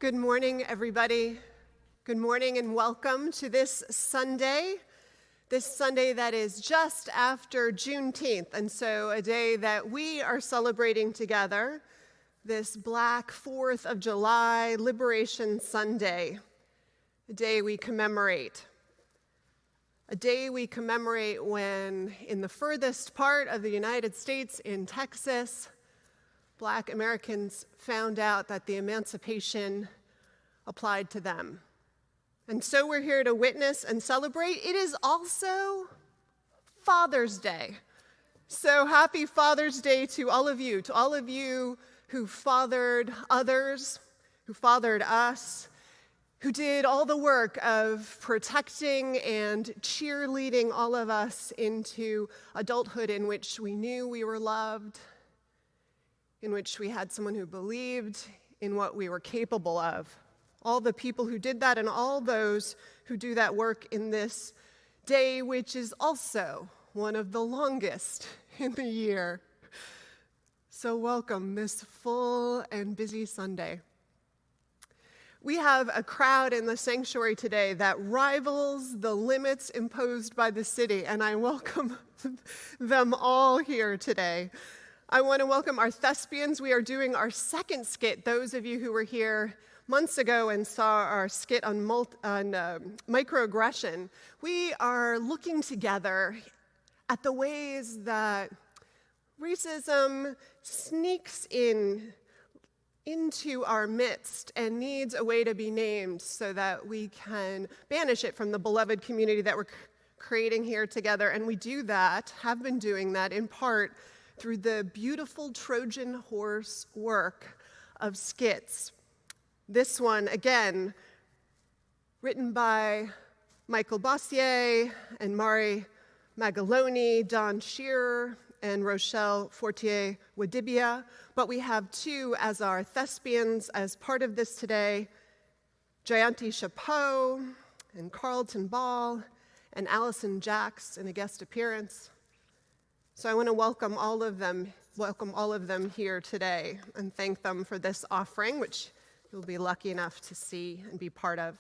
Good morning, everybody. Good morning and welcome to this Sunday that is just after Juneteenth, and so a day that we are celebrating together, this Black 4th of July Liberation Sunday, a day we commemorate. A day we commemorate when, in the furthest part of the United States, in Texas, Black Americans found out that the emancipation applied to them. And so we're here to witness and celebrate. It is also Father's Day. So happy Father's Day to all of you who fathered others, who fathered us, who did all the work of protecting and cheerleading all of us into adulthood in which we knew we were loved, in which we had someone who believed in what we were capable of. All the people who did that and all those who do that work in this day, which is also one of the longest in the year. So welcome this full and busy Sunday. We have a crowd in the sanctuary today that rivals the limits imposed by the city, and I welcome them all here today. I want to welcome our thespians. We are doing our second skit. Those of you who were here months ago and saw our skit on microaggression, we are looking together at the ways that racism sneaks into our midst and needs a way to be named so that we can banish it from the beloved community that we're creating here together. And we do that, have been doing that in part through the beautiful Trojan horse work of skits. This one, again, written by Michael Bossier and Mari Magaloni, Don Shearer, and Rochelle Fortier-Wadibia. But we have two as our thespians as part of this today, Jayanti Chapeau and Carlton Ball and Allison Jacks in a guest appearance. So I want to welcome all of them here today and thank them for this offering, which you'll be lucky enough to see and be part of.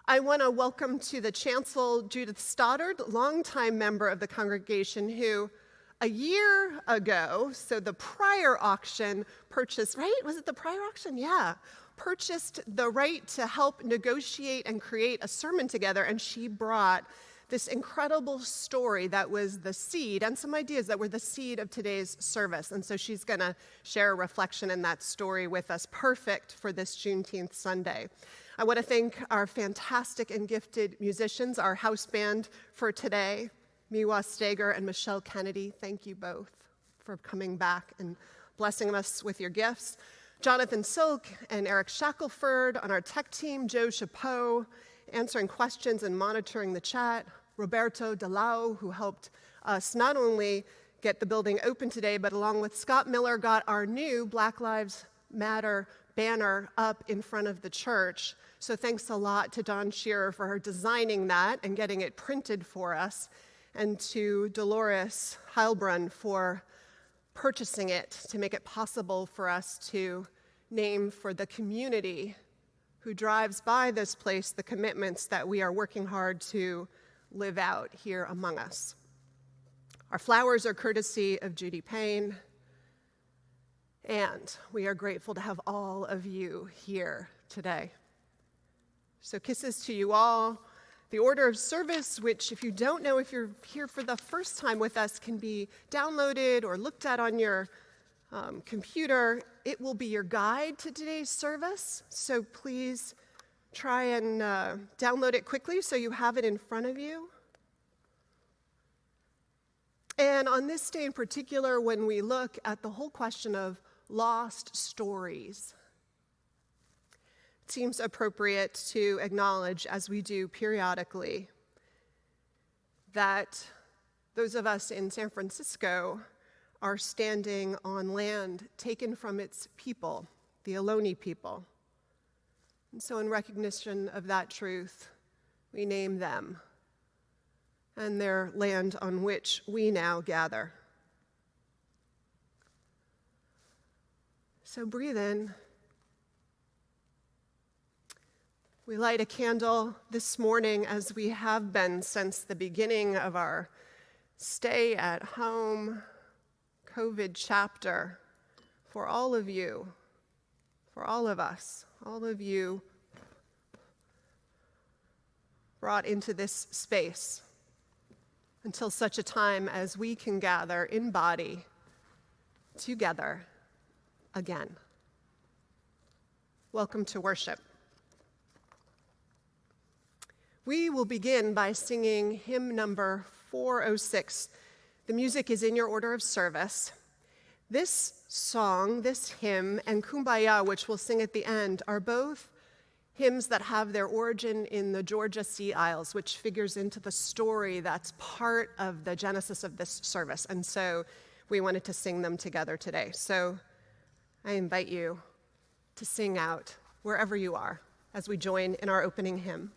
I want to welcome to the chancel Judith Stoddard, longtime member of the congregation who a year ago, so the prior auction purchased, right? Was it the prior auction? Yeah. Purchased the right to help negotiate and create a sermon together, and she brought this incredible story that was the seed and some ideas that were the seed of today's service. And so she's going to share a reflection in that story with us, perfect for this Juneteenth Sunday. I want to thank our fantastic and gifted musicians, our house band for today, Miwa Steger and Michelle Kennedy. Thank you both for coming back and blessing us with your gifts. Jonathan Silk and Eric Shackelford on our tech team, Joe Chapeau, answering questions and monitoring the chat, Roberto Delau, who helped us not only get the building open today, but along with Scott Miller, got our new Black Lives Matter banner up in front of the church. So thanks a lot to Don Shearer for her designing that and getting it printed for us, and to Dolores Heilbrunn for purchasing it to make it possible for us to name for the community who drives by this place the commitments that we are working hard to live out here among us. Our flowers are courtesy of Judy Payne, and we are grateful to have all of you here today. So kisses to you all. The order of service, which if you don't know, if you're here for the first time with us, can be downloaded or looked at on your computer. It will be your guide to today's service, so please try and download it quickly so you have it in front of you. And on this day in particular, when we look at the whole question of lost stories, it seems appropriate to acknowledge, as we do periodically, that those of us in San Francisco are standing on land taken from its people, the Ohlone people. And so in recognition of that truth, we name them and their land on which we now gather. So breathe in We light a candle this morning, as we have been since the beginning of our stay at home COVID chapter, for all of you, for all of us, all of you brought into this space until such a time as we can gather in body together again. Welcome to worship. We will begin by singing hymn number 406. The music is in your order of service. This song, this hymn, and Kumbaya, which we'll sing at the end, are both hymns that have their origin in the Georgia Sea Isles, which figures into the story that's part of the genesis of this service. And so we wanted to sing them together today. So I invite you to sing out wherever you are as we join in our opening hymn.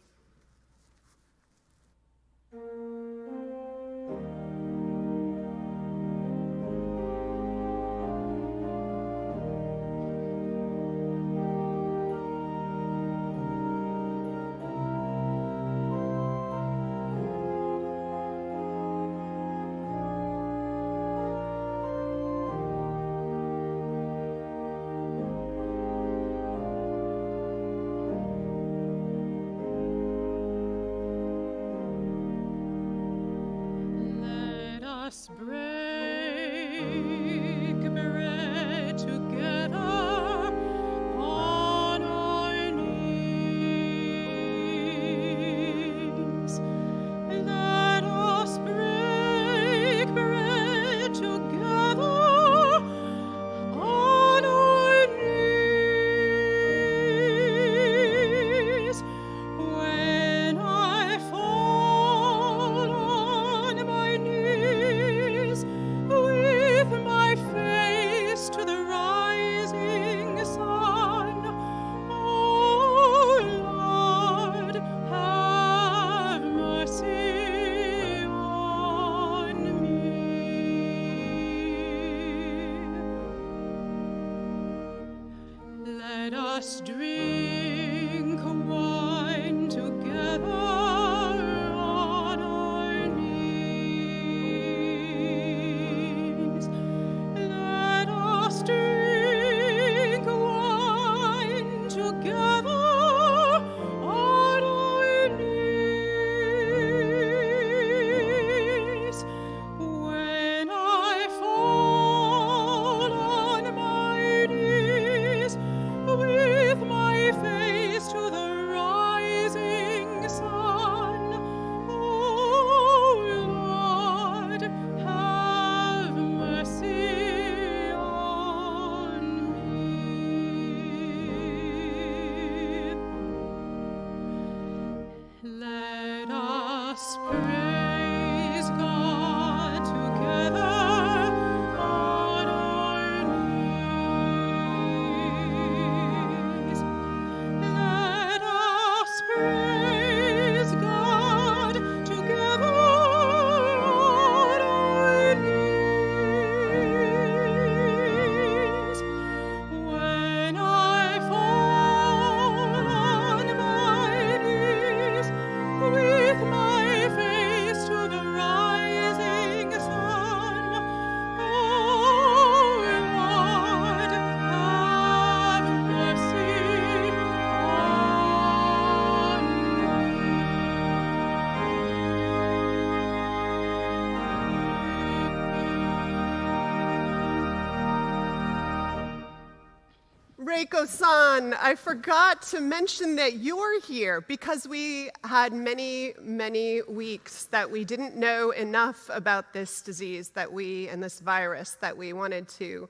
Reiko-san, I forgot to mention that you're here because we had many, many weeks that we didn't know enough about this disease and this virus that we wanted to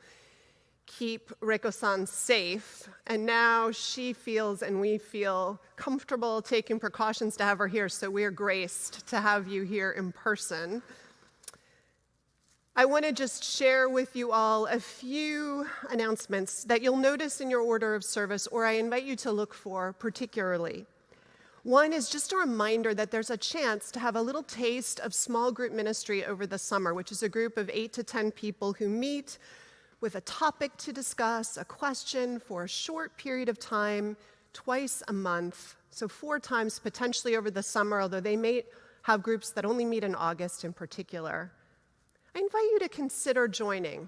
keep Reiko-san safe. And now she feels and we feel comfortable taking precautions to have her here, so we are graced to have you here in person. I want to just share with you all a few announcements that you'll notice in your order of service, or I invite you to look for particularly. One is just a reminder that there's a chance to have a little taste of small group ministry over the summer, which is a group of 8 to 10 people who meet with a topic to discuss, a question for a short period of time, twice a month, So 4 times potentially over the summer, although they may have groups that only meet in August in particular. I invite you to consider joining.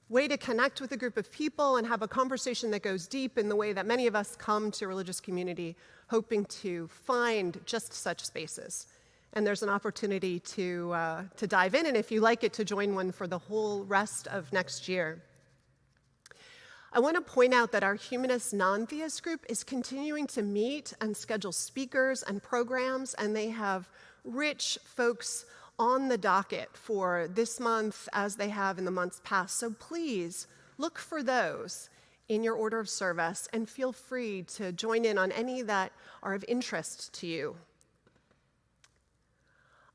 Way to connect with a group of people and have a conversation that goes deep in the way that many of us come to religious community hoping to find just such spaces. And there's an opportunity to dive in, and if you like it, to join one for the whole rest of next year. I want to point out that our humanist non-theist group is continuing to meet and schedule speakers and programs, and they have rich folks on the docket for this month as they have in the months past. So please look for those in your order of service and feel free to join in on any that are of interest to you.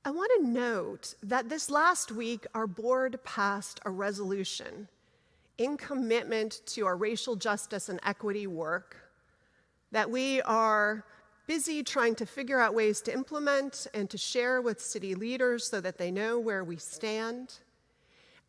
I want to note that this last week our board passed a resolution in commitment to our racial justice and equity work that we are busy trying to figure out ways to implement and to share with city leaders so that they know where we stand.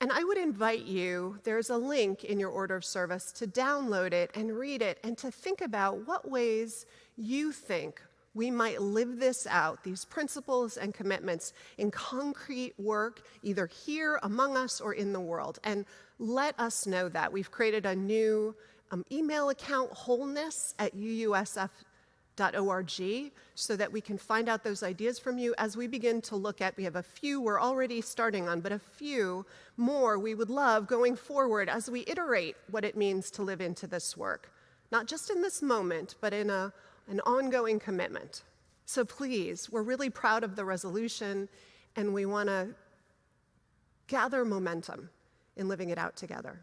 And I would invite you, there's a link in your order of service, to download it and read it and to think about what ways you think we might live this out, these principles and commitments, in concrete work, either here among us or in the world. And let us know that. We've created a new email account, wholeness@UUSF.org, so that we can find out those ideas from you as we begin to look at, we have a few we're already starting on, but a few more we would love going forward as we iterate what it means to live into this work, not just in this moment, but in an ongoing commitment. So please, we're really proud of the resolution, and we want to gather momentum in living it out together.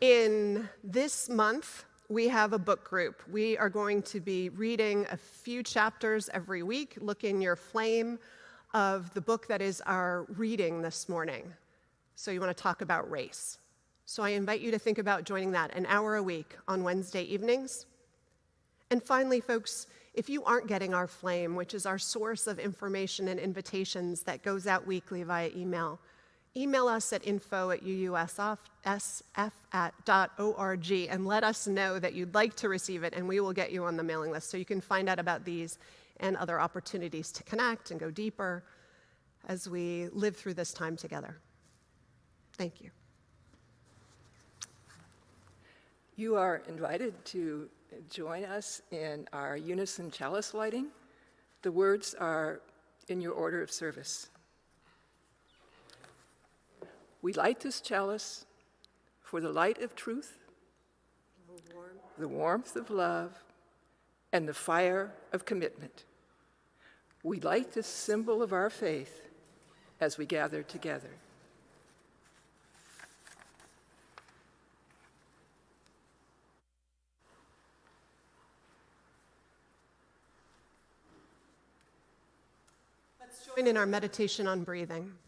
In this month, we have a book group. We are going to be reading a few chapters every week. Look in your flame of the book that is our reading this morning. So you want to talk about race. So I invite you to think about joining that, an hour a week on Wednesday evenings. And finally, folks, if you aren't getting our flame, which is our source of information and invitations that goes out weekly via email, email us at info@uusf.org and let us know that you'd like to receive it, and we will get you on the mailing list so you can find out about these and other opportunities to connect and go deeper as we live through this time together. Thank you. You are invited to join us in our unison chalice lighting. The words are in your order of service. We light this chalice for the light of truth, the warmth of love, and the fire of commitment. We light this symbol of our faith as we gather together. Let's join in our meditation on breathing.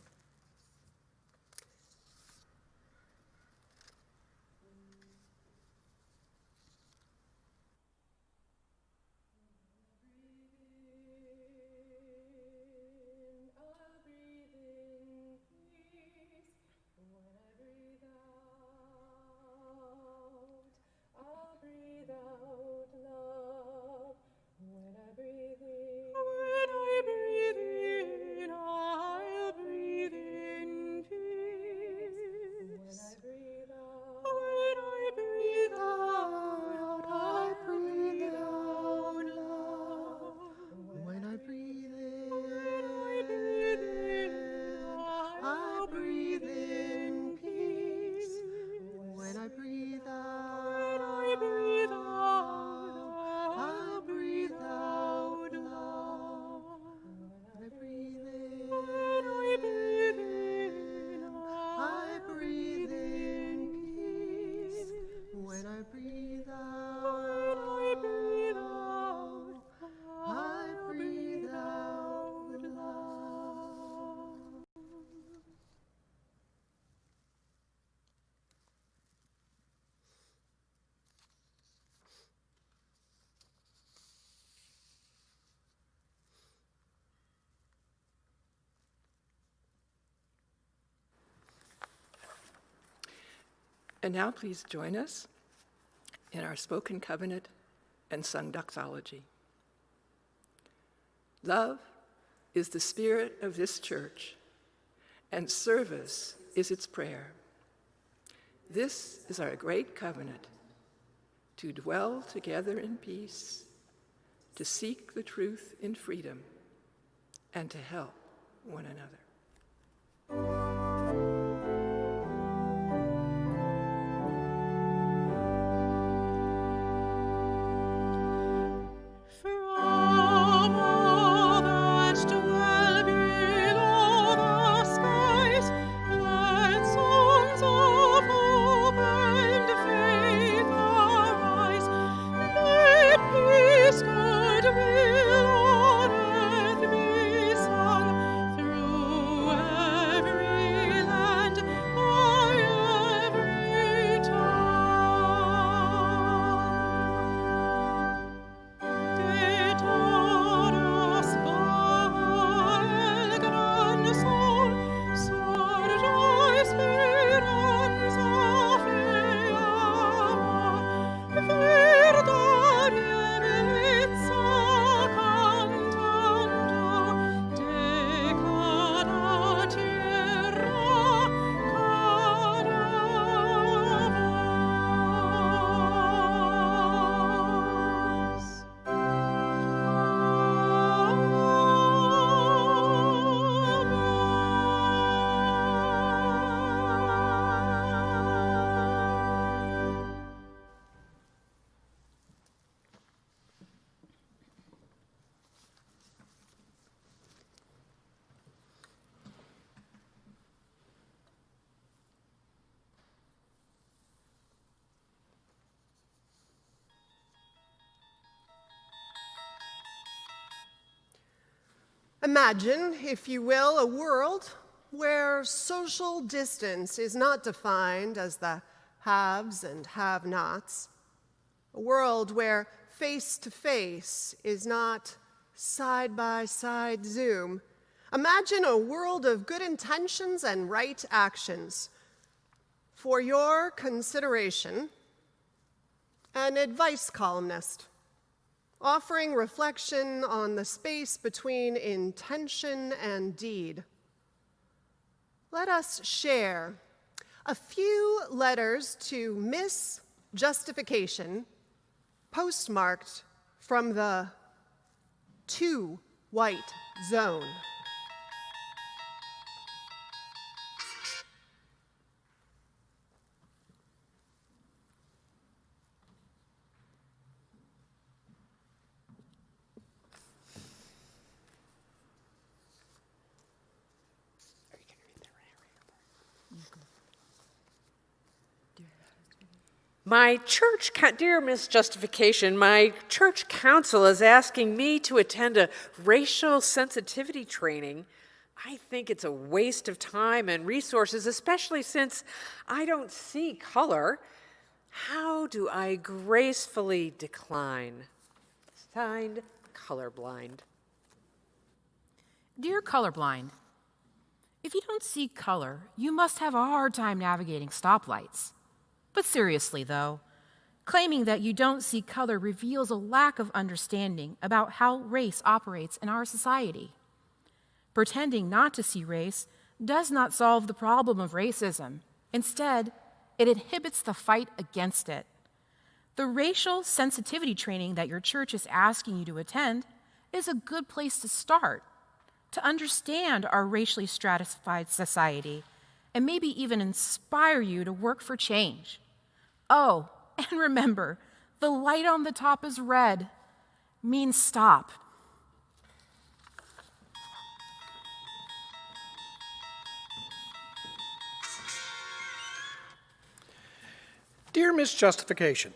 And now please join us in our spoken covenant and sung doxology. Love is the spirit of this church, and service is its prayer. This is our great covenant, to dwell together in peace, to seek the truth in freedom, and to help one another. Imagine, if you will, a world where social distance is not defined as the haves and have-nots, a world where face-to-face is not side-by-side Zoom. Imagine a world of good intentions and right actions. For your consideration, an advice columnist, offering reflection on the space between intention and deed. Let us share a few letters to Miss Justification, postmarked from the too white zone. Dear Miss Justification, my church council is asking me to attend a racial sensitivity training. I think it's a waste of time and resources, especially since I don't see color. How do I gracefully decline? Signed, Colorblind. Dear Colorblind, if you don't see color, you must have a hard time navigating stoplights. But seriously, though, claiming that you don't see color reveals a lack of understanding about how race operates in our society. Pretending not to see race does not solve the problem of racism. Instead, it inhibits the fight against it. The racial sensitivity training that your church is asking you to attend is a good place to start, to understand our racially stratified society, and maybe even inspire you to work for change. Oh, and remember, the light on the top is red, means stop. Dear Miss Justification,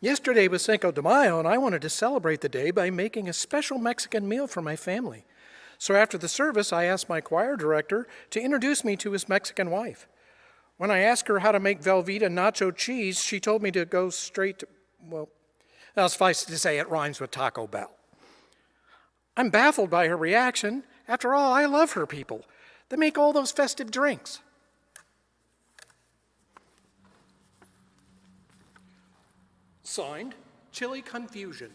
yesterday was Cinco de Mayo, and I wanted to celebrate the day by making a special Mexican meal for my family. So after the service, I asked my choir director to introduce me to his Mexican wife. When I asked her how to make Velveeta nacho cheese, she told me to go straight to, well, suffice it to say, it rhymes with Taco Bell. I'm baffled by her reaction. After all, I love her people. They make all those festive drinks. Signed, Chili Confusion.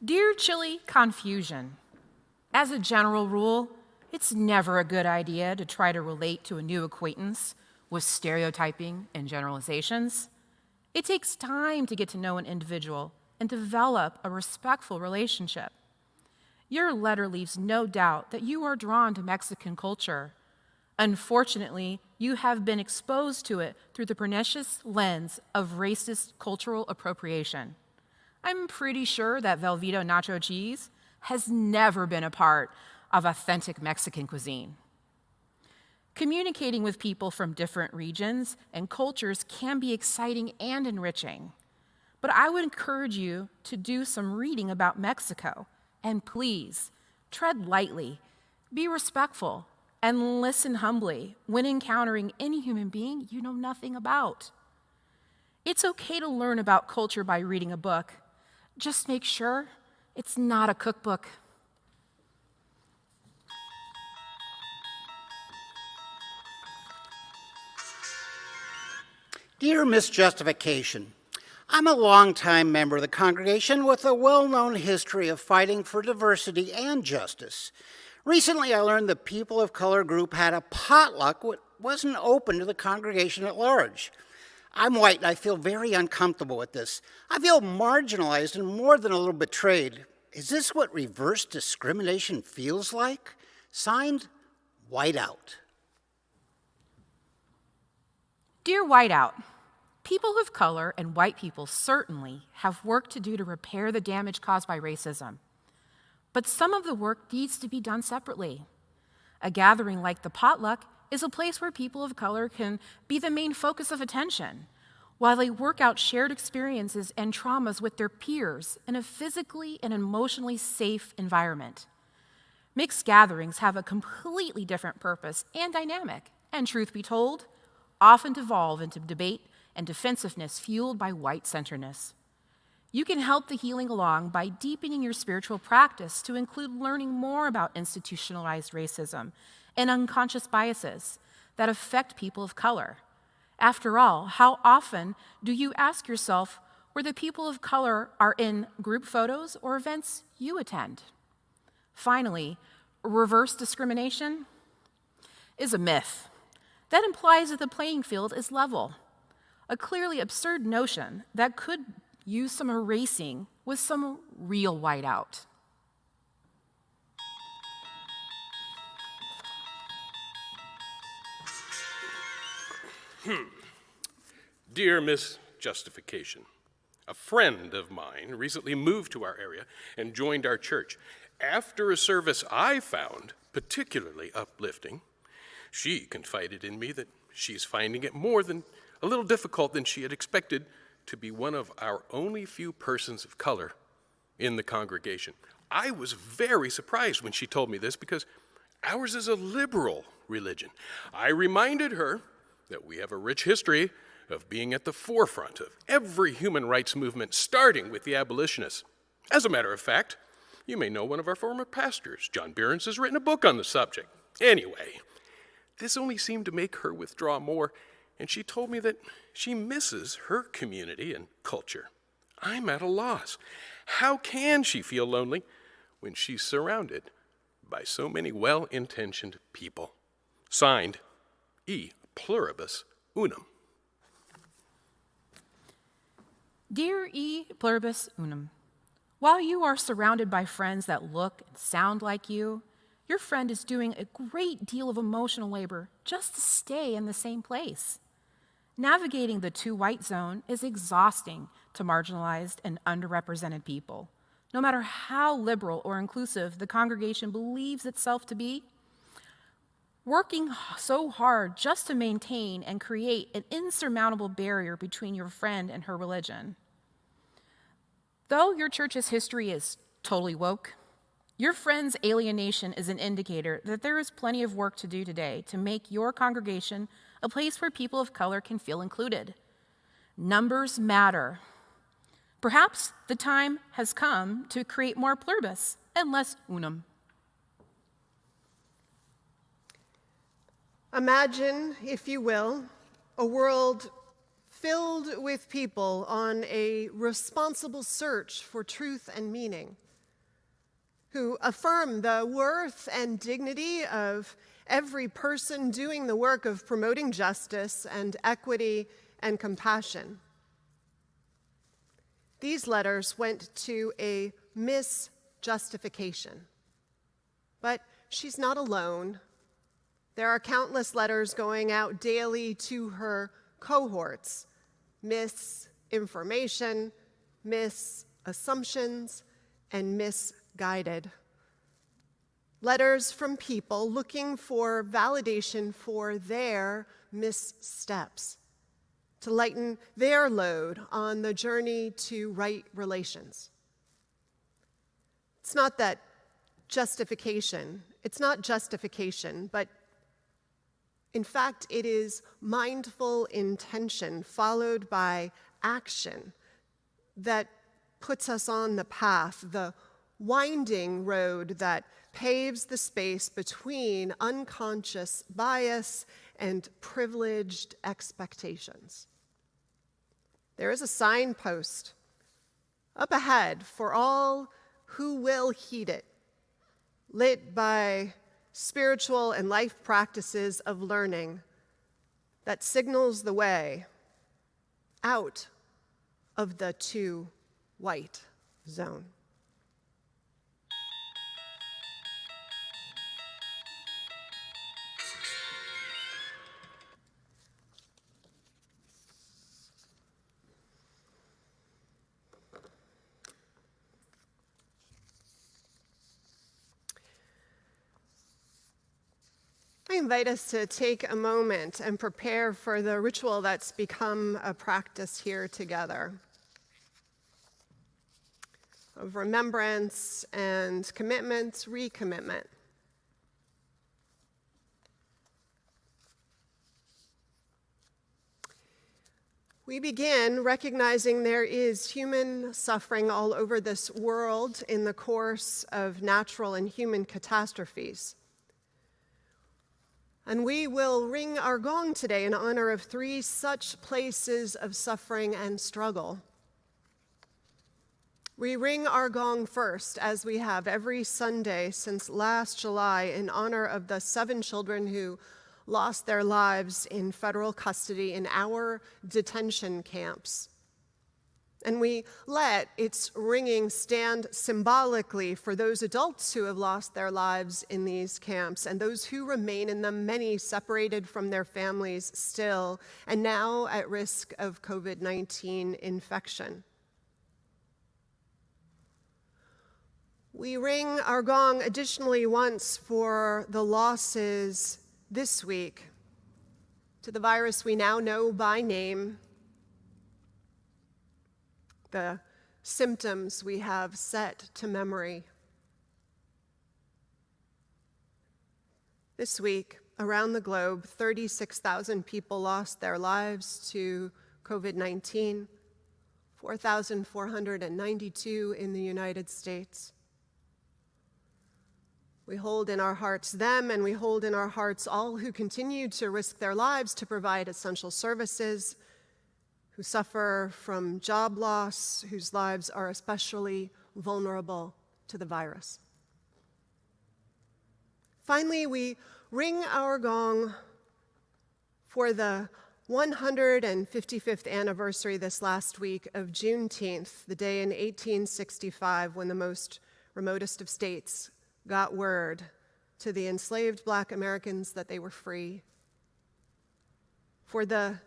Dear Chili Confusion, as a general rule, it's never a good idea to try to relate to a new acquaintance with stereotyping and generalizations. It takes time to get to know an individual and develop a respectful relationship. Your letter leaves no doubt that you are drawn to Mexican culture. Unfortunately, you have been exposed to it through the pernicious lens of racist cultural appropriation. I'm pretty sure that Velveeta nacho cheese has never been a part of authentic Mexican cuisine. Communicating with people from different regions and cultures can be exciting and enriching, but I would encourage you to do some reading about Mexico, and please, tread lightly, be respectful, and listen humbly when encountering any human being you know nothing about. It's okay to learn about culture by reading a book. Just make sure it's not a cookbook. Dear Miss Justification, I'm a longtime member of the congregation with a well-known history of fighting for diversity and justice. Recently, I learned the People of Color group had a potluck that wasn't open to the congregation at large. I'm white and I feel very uncomfortable with this. I feel marginalized and more than a little betrayed. Is this what reverse discrimination feels like? Signed, Whiteout. Dear Whiteout, people of color and white people certainly have work to do to repair the damage caused by racism. But some of the work needs to be done separately. A gathering like the potluck is a place where people of color can be the main focus of attention, while they work out shared experiences and traumas with their peers in a physically and emotionally safe environment. Mixed gatherings have a completely different purpose and dynamic, and truth be told, often devolve into debate and defensiveness fueled by white-centeredness. You can help the healing along by deepening your spiritual practice to include learning more about institutionalized racism and unconscious biases that affect people of color. After all, how often do you ask yourself where the people of color are in group photos or events you attend? Finally, reverse discrimination is a myth that implies that the playing field is level, a clearly absurd notion that could use some erasing with some real whiteout. Dear Miss Justification, a friend of mine recently moved to our area and joined our church. After a service I found particularly uplifting, she confided in me that she's finding it more than a little difficult than she had expected to be one of our only few persons of color in the congregation. I was very surprised when she told me this because ours is a liberal religion. I reminded her that we have a rich history of being at the forefront of every human rights movement, starting with the abolitionists. As a matter of fact, you may know one of our former pastors, John Behrens, has written a book on the subject. Anyway, this only seemed to make her withdraw more, and she told me that she misses her community and culture. I'm at a loss. How can she feel lonely when she's surrounded by so many well-intentioned people? Signed, E pluribus unum. Dear E pluribus unum, while you are surrounded by friends that look and sound like you, your friend is doing a great deal of emotional labor just to stay in the same place. Navigating the too white zone is exhausting to marginalized and underrepresented people. No matter how liberal or inclusive the congregation believes itself to be, working so hard just to maintain and create an insurmountable barrier between your friend and her religion. Though your church's history is totally woke, your friend's alienation is an indicator that there is plenty of work to do today to make your congregation a place where people of color can feel included. Numbers matter. Perhaps the time has come to create more pluribus and less unum. Imagine, if you will, a world filled with people on a responsible search for truth and meaning, who affirm the worth and dignity of every person doing the work of promoting justice and equity and compassion. These letters went to a Miss Justification. But she's not alone. There are countless letters going out daily to her cohorts: Miss Information, Miss Assumptions, and Misguided. Letters from people looking for validation for their missteps, to lighten their load on the journey to right relations. It's not justification, but in fact, it is mindful intention followed by action that puts us on the path, the winding road that paves the space between unconscious bias and privileged expectations. There is a signpost up ahead for all who will heed it, lit by spiritual and life practices of learning that signals the way out of the too white zone. I invite us to take a moment and prepare for the ritual that's become a practice here together of remembrance and commitment, recommitment. We begin recognizing there is human suffering all over this world in the course of natural and human catastrophes. And we will ring our gong today in honor of 3 such places of suffering and struggle. We ring our gong first, as we have every Sunday since last July, in honor of the 7 children who lost their lives in federal custody in our detention camps. And we let its ringing stand symbolically for those adults who have lost their lives in these camps and those who remain in them, many separated from their families still, and now at risk of COVID-19 infection. We ring our gong additionally once for the losses this week to the virus we now know by name, the symptoms we have set to memory. This week, around the globe, 36,000 people lost their lives to COVID-19, 4,492 in the United States. We hold in our hearts them, and we hold in our hearts all who continue to risk their lives to provide essential services, who suffer from job loss, whose lives are especially vulnerable to the virus. Finally, we ring our gong for the 155th anniversary this last week of Juneteenth, the day in 1865 when the most remotest of states got word to the enslaved Black Americans that they were free. For the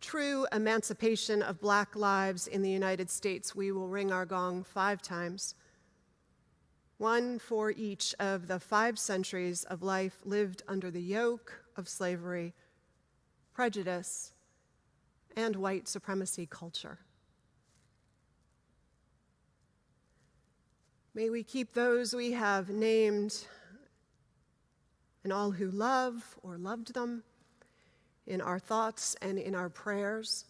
true emancipation of Black lives in the United States, we will ring our gong 5 times, one for each of the 5 centuries of life lived under the yoke of slavery, prejudice, and white supremacy culture. May we keep those we have named and all who love or loved them in our thoughts and in our prayers.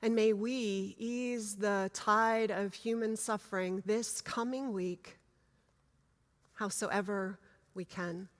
And may we ease the tide of human suffering this coming week, howsoever we can.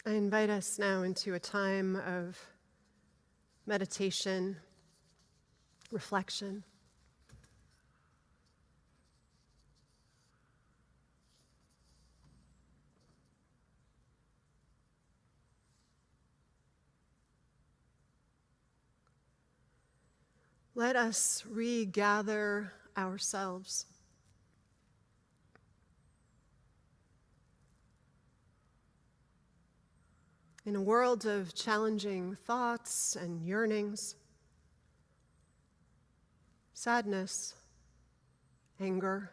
I invite us now into a time of meditation, reflection. Let us regather ourselves. In a world of challenging thoughts and yearnings, sadness, anger,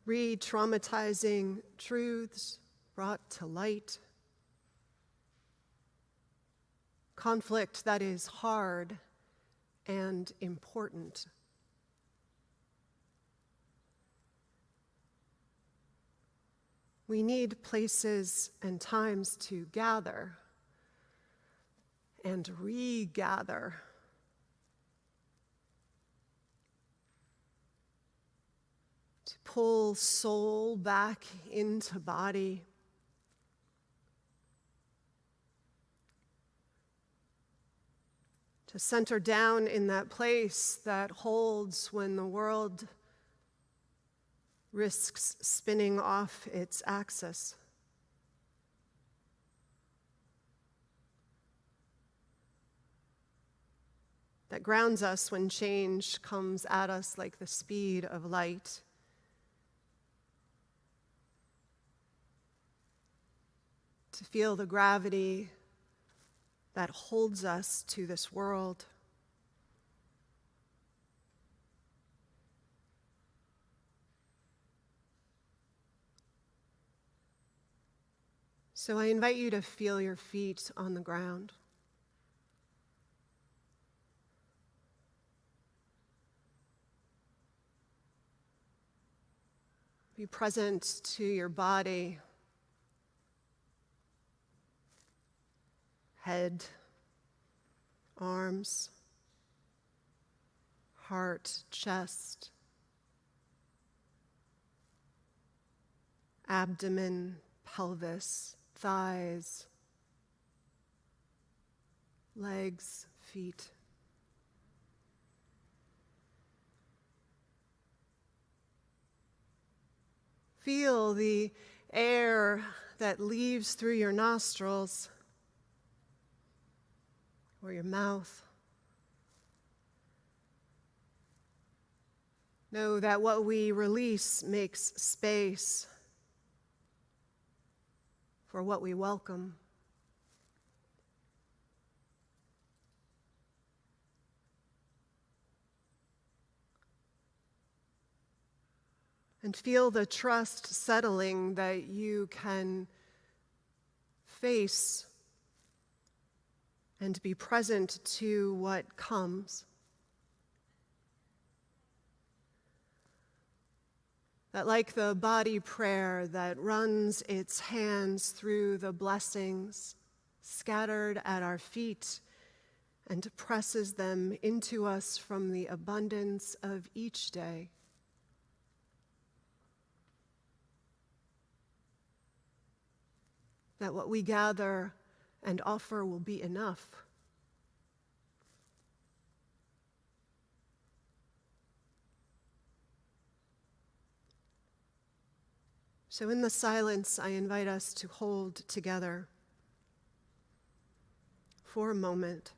re-traumatizing truths brought to light, conflict that is hard and important. We need places and times to gather and regather. To pull soul back into body. To center down in that place that holds when the world risks spinning off its axis. That grounds us when change comes at us like the speed of light. To feel the gravity that holds us to this world. So I invite you to feel your feet on the ground. Be present to your body, head, arms, heart, chest, abdomen, pelvis, thighs, legs, feet. Feel the air that leaves through your nostrils or your mouth. Know that what we release makes space for what we welcome. And feel the trust settling that you can face and be present to what comes. That like the body prayer that runs its hands through the blessings scattered at our feet and presses them into us from the abundance of each day. That what we gather and offer will be enough. So in the silence, I invite us to hold together for a moment.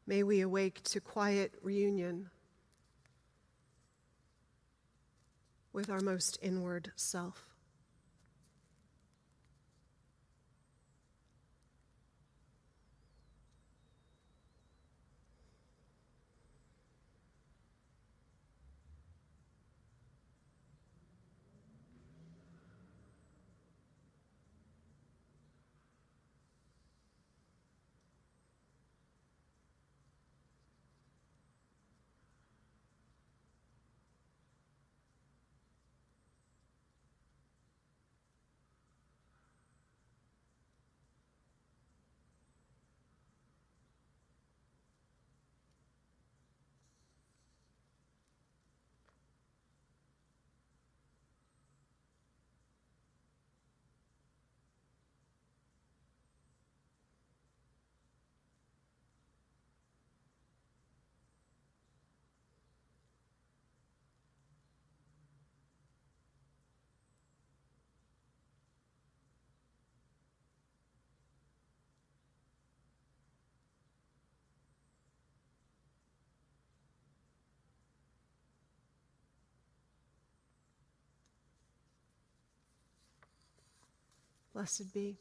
May we awake to quiet reunion with our most inward self. Blessed be.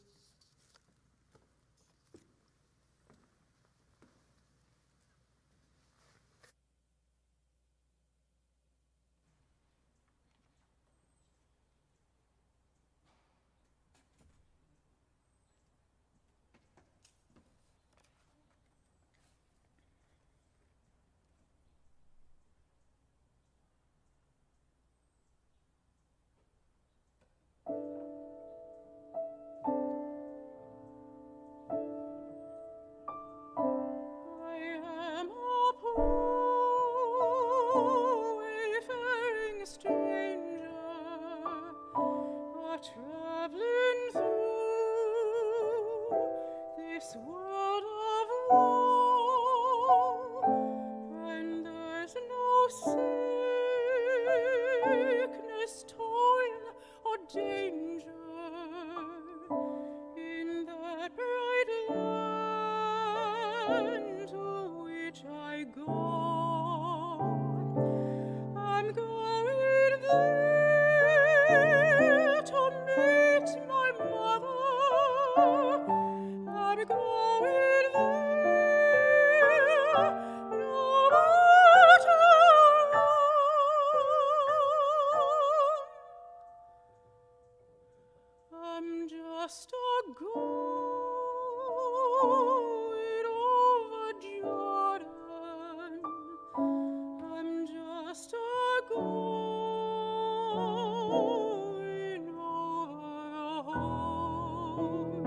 Traveling through this world of woe, and there's no sickness, toil, or danger in that bright land to which I go. I'm going there to meet my mother. I'm going there no matter what. I'm just a going over Jordan. I'm just a going over home.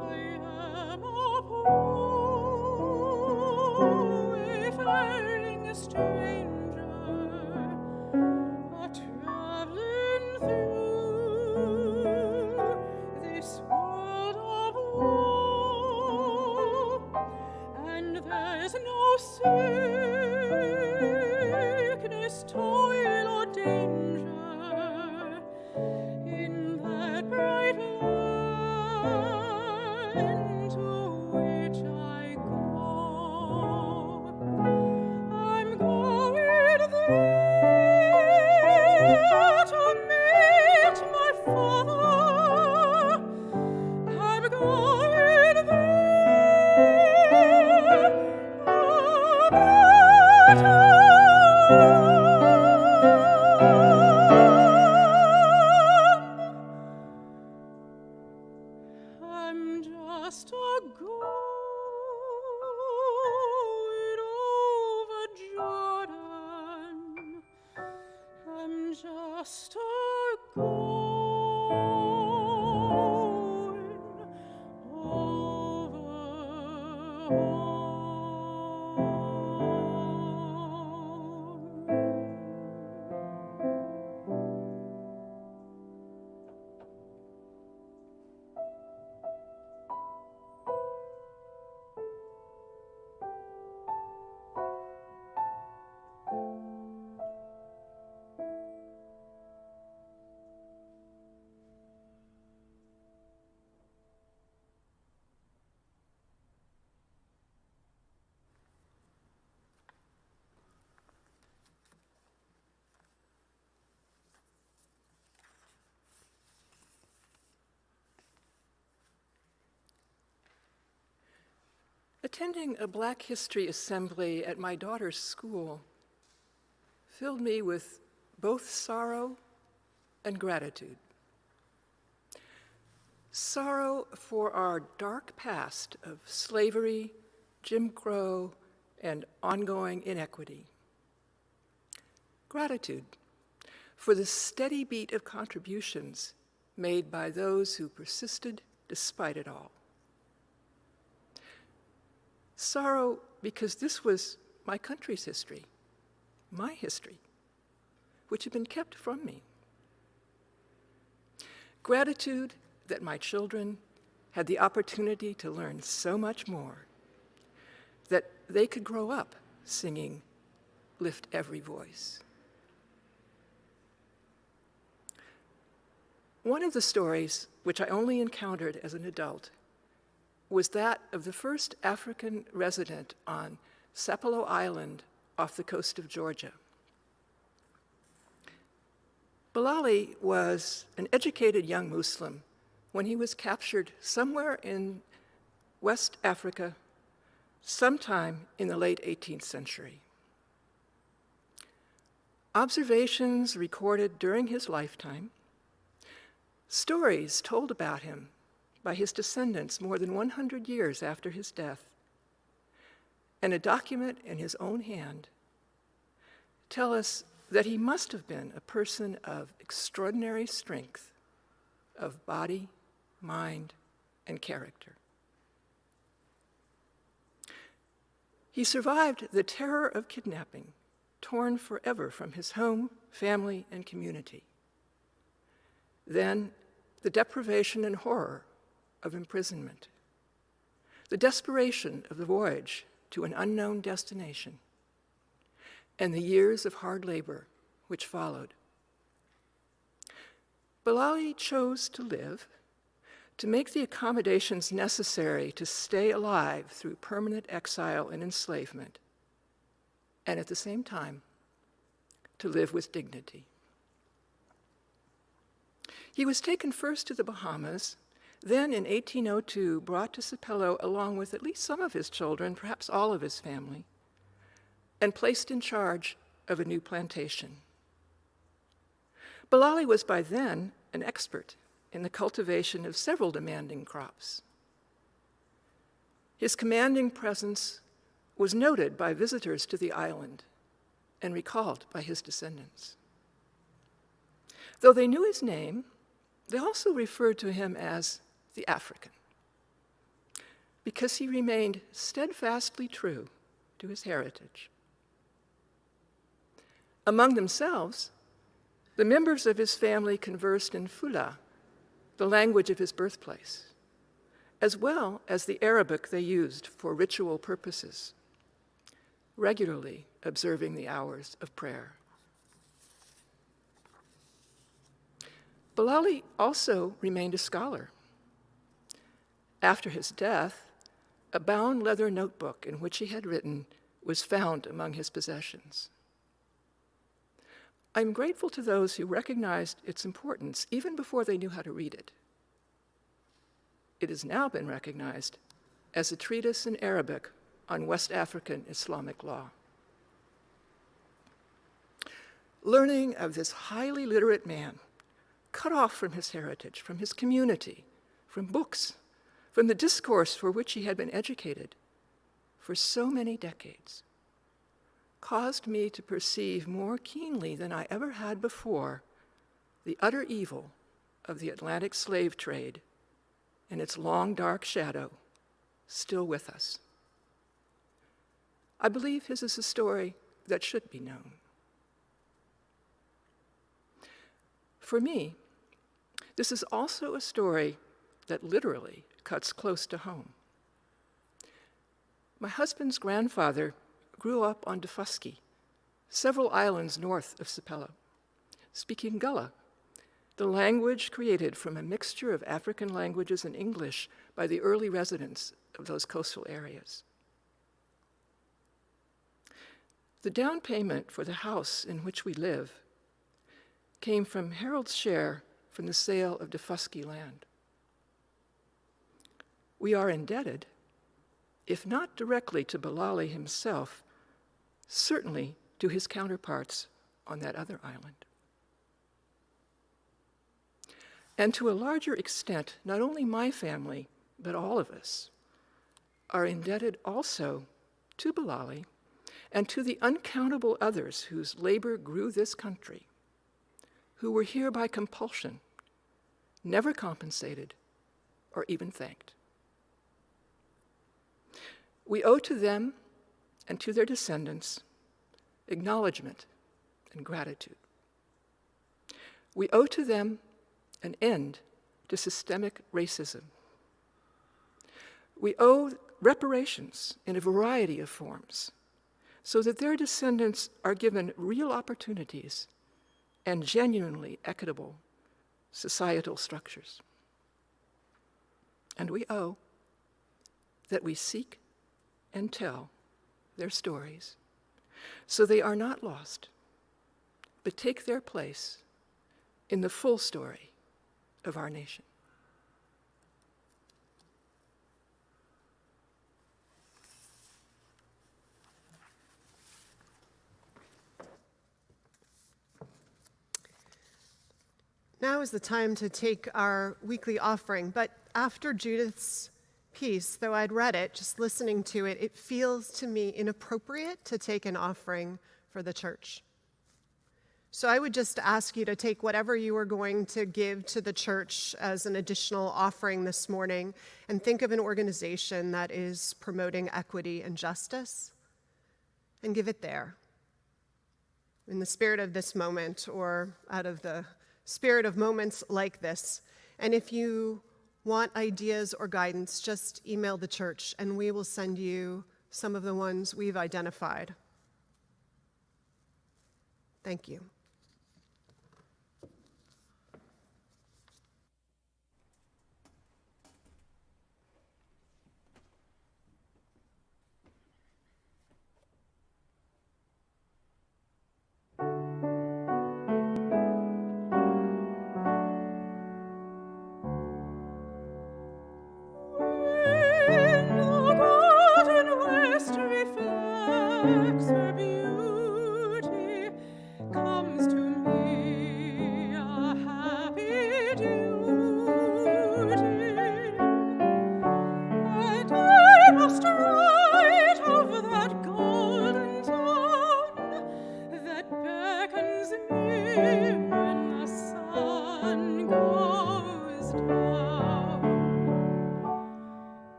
I am a poor wayfaring stranger, a traveling through this world of woe, and there's no sickness, toil, or danger in that bright land to which I go. I'm going there to meet my father. I'm going there no matter what. I'm just a going over Jordan. I'm just a going over home. Attending a Black History Assembly at my daughter's school filled me with both sorrow and gratitude. Sorrow for our dark past of slavery, Jim Crow, and ongoing inequity. Gratitude for the steady beat of contributions made by those who persisted despite it all. Sorrow because this was my country's history, my history, which had been kept from me. Gratitude that my children had the opportunity to learn so much more, that they could grow up singing "Lift Every Voice." One of the stories, which I only encountered as an adult, was that of the first African resident on Sapelo Island off the coast of Georgia. Bilali was an educated young Muslim when he was captured somewhere in West Africa sometime in the late 18th century. Observations recorded during his lifetime, stories told about him by his descendants more than 100 years after his death, and a document in his own hand tell us that he must have been a person of extraordinary strength of body, mind, and character. He survived the terror of kidnapping, torn forever from his home, family, and community. Then the deprivation and horror of imprisonment, the desperation of the voyage to an unknown destination, and the years of hard labor which followed. Bilali chose to live, to make the accommodations necessary to stay alive through permanent exile and enslavement, and at the same time, to live with dignity. He was taken first to the Bahamas, then in 1802 brought to Sapelo along with at least some of his children, perhaps all of his family, and placed in charge of a new plantation. Bilali was by then an expert in the cultivation of several demanding crops. His commanding presence was noted by visitors to the island and recalled by his descendants. Though they knew his name, they also referred to him as the African, because he remained steadfastly true to his heritage. Among themselves, the members of his family conversed in Fula, the language of his birthplace, as well as the Arabic they used for ritual purposes, regularly observing the hours of prayer. Bilali also remained a scholar. After his death, a bound leather notebook in which he had written was found among his possessions. I'm grateful to those who recognized its importance even before they knew how to read it. It has now been recognized as a treatise in Arabic on West African Islamic law. Learning of this highly literate man, cut off from his heritage, from his community, from books, from the discourse for which he had been educated for so many decades, caused me to perceive more keenly than I ever had before the utter evil of the Atlantic slave trade and its long dark shadow still with us. I believe his is a story that should be known. For me, this is also a story that literally cuts close to home. My husband's grandfather grew up on Dafuski, several islands north of Sapelo, speaking Gullah, the language created from a mixture of African languages and English by the early residents of those coastal areas. The down payment for the house in which we live came from Harold's share from the sale of Dafuski land. We are indebted, if not directly to Bilali himself, certainly to his counterparts on that other island. And to a larger extent, not only my family, but all of us are indebted also to Bilali and to the uncountable others whose labor grew this country, who were here by compulsion, never compensated or even thanked. We owe to them and to their descendants acknowledgement and gratitude. We owe to them an end to systemic racism. We owe reparations in a variety of forms so that their descendants are given real opportunities and genuinely equitable societal structures. And we owe that we seek and tell their stories so they are not lost, but take their place in the full story of our nation. Now is the time to take our weekly offering, but after Judith's piece, though I'd read it, just listening to it, it feels to me inappropriate to take an offering for the church. So I would just ask you to take whatever you are going to give to the church as an additional offering this morning and think of an organization that is promoting equity and justice and give it there. In the spirit of this moment, or out of the spirit of moments like this. And if you want ideas or guidance, just email the church and we will send you some of the ones we've identified. Thank you.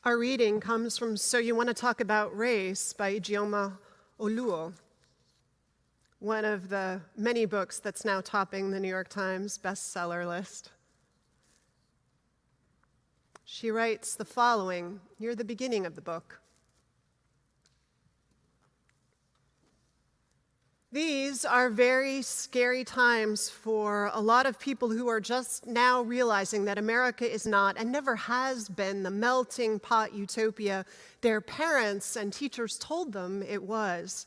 Our reading comes from So You Want to Talk About Race by Ijeoma Oluo, one of the many books that's now topping the New York Times bestseller list. She writes the following near the beginning of the book. These are very scary times for a lot of people who are just now realizing that America is not and never has been the melting pot utopia their parents and teachers told them it was.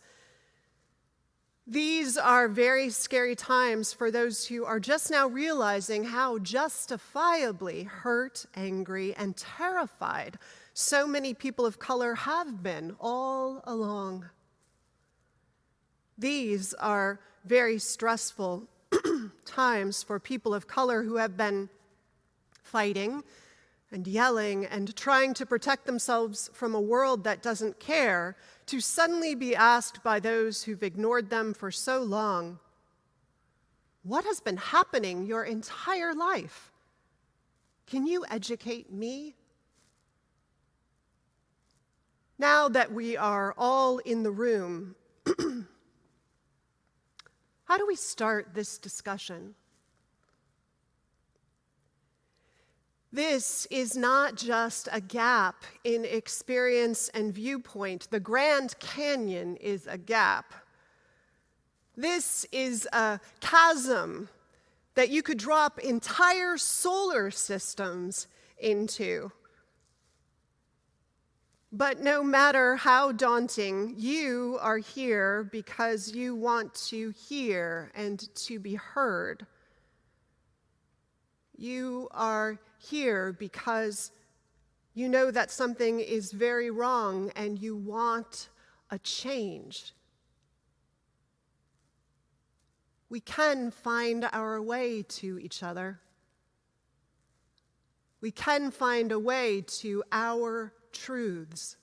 These are very scary times for those who are just now realizing how justifiably hurt, angry, and terrified so many people of color have been all along. These are very stressful times for people of color who have been fighting and yelling and trying to protect themselves from a world that doesn't care, to suddenly be asked by those who've ignored them for so long, what has been happening your entire life? Can you educate me? Now that we are all in the room, how do we start this discussion? This is not just a gap in experience and viewpoint. The Grand Canyon is a gap. This is a chasm that you could drop entire solar systems into. But no matter how daunting, you are here because you want to hear and to be heard. You are here because you know that something is very wrong and you want a change. We can find our way to each other. We can find a way to our truths.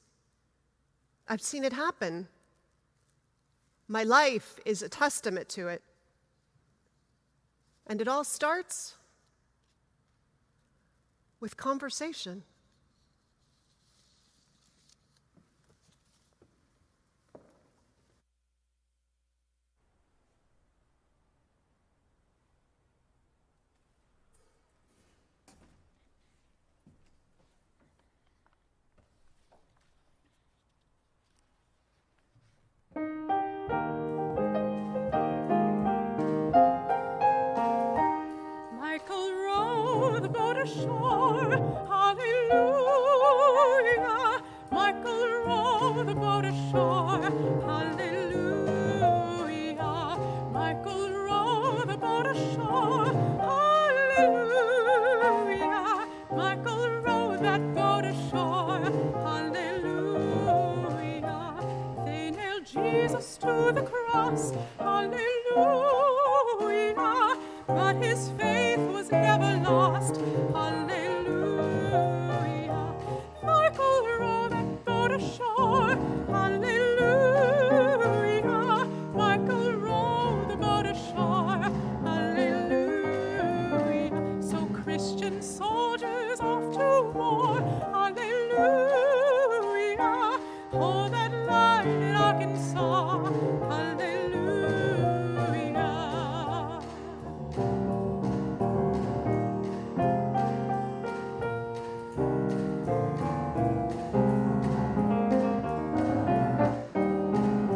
I've seen it happen. My life is a testament to it. And it all starts with conversation. Michael row the boat ashore, hallelujah. Michael row the boat ashore, hallelujah. Michael row the boat ashore, hallelujah. Michael row that boat ashore, hallelujah. They nailed Jesus to the cross, hallelujah. But his faith was never lost, hallelujah. Michael row that boat ashore, hallelujah. Michael row the boat ashore, hallelujah. So Christian soldiers off to war, hallelujah. Hold that line in Arkansas, hallelujah.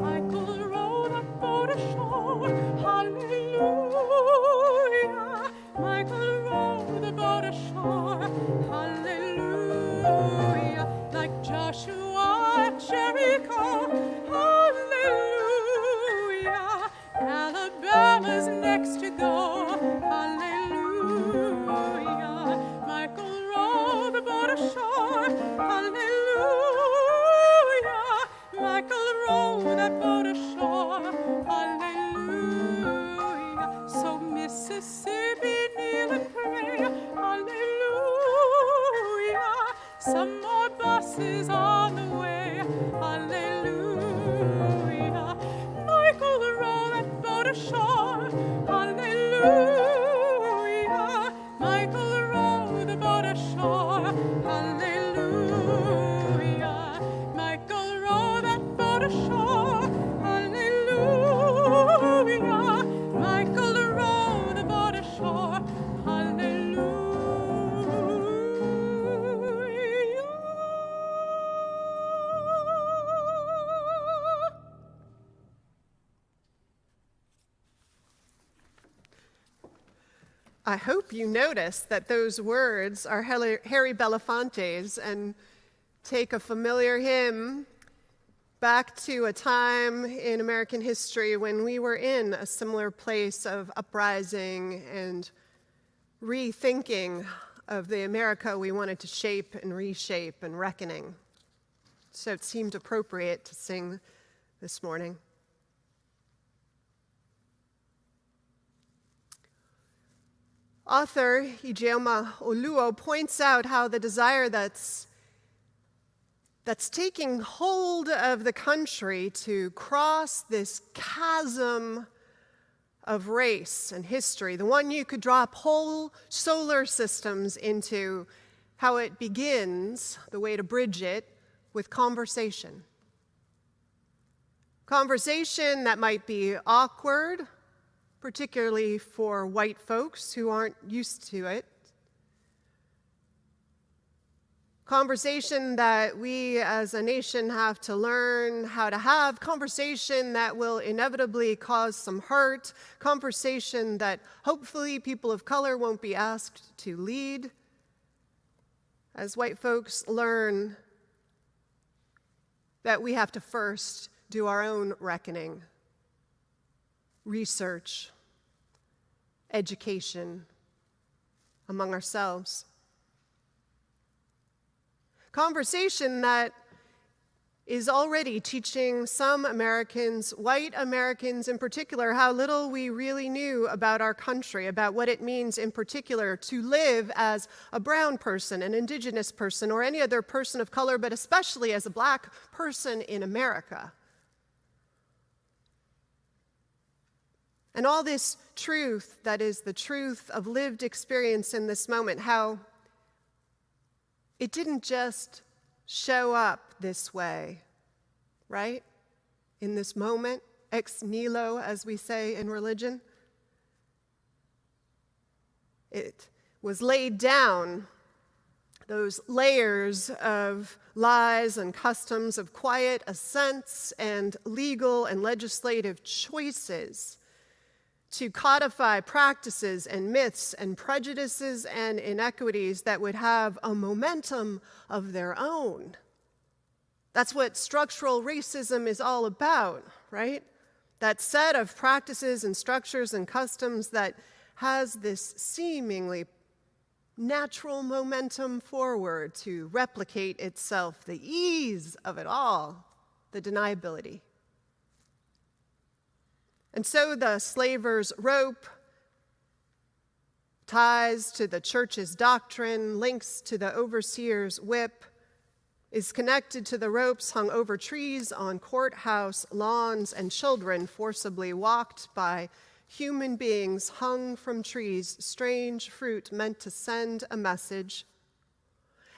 Michael row that boat ashore, hallelujah. Michael row the boat ashore, hallelujah. Like Joshua at Jericho, hallelujah. Alabama's next to go, hallelujah. Michael row the boat ashore, hallelujah. Michael row that boat ashore, hallelujah. So Mississippi, kneel and pray, hallelujah. Some more buses on the way, hallelujah. Michael row that boat ashore, hallelujah. Michael row the boat ashore, hallelujah. Michael row that boat ashore, hallelujah. Michael row the boat ashore, hallelujah. I hope you notice that those words are Harry Belafonte's and take a familiar hymn back to a time in American history when we were in a similar place of uprising and rethinking of the America we wanted to shape and reshape and reckoning. So it seemed appropriate to sing this morning. Author Ijeoma Oluo points out how the desire that's taking hold of the country to cross this chasm of race and history, the one you could drop whole solar systems into, how it begins, the way to bridge it, with conversation. Conversation that might be awkward, particularly for white folks who aren't used to it. Conversation that we as a nation have to learn how to have. Conversation that will inevitably cause some hurt. Conversation that hopefully people of color won't be asked to lead. As white folks learn that we have to first do our own reckoning, research, education among ourselves. Conversation that is already teaching some Americans, white Americans in particular, how little we really knew about our country, about what it means in particular to live as a brown person, an indigenous person, or any other person of color, but especially as a black person in America. And all this truth that is the truth of lived experience in this moment, how it didn't just show up this way, right? In this moment, ex nihilo, as we say in religion. It was laid down, those layers of lies and customs, of quiet assents and legal and legislative choices to codify practices and myths and prejudices and inequities that would have a momentum of their own. That's what structural racism is all about, right? That set of practices and structures and customs that has this seemingly natural momentum forward to replicate itself, the ease of it all, the deniability. And so the slaver's rope, ties to the church's doctrine, links to the overseer's whip, is connected to the ropes hung over trees on courthouse lawns and children forcibly walked by human beings hung from trees, strange fruit meant to send a message.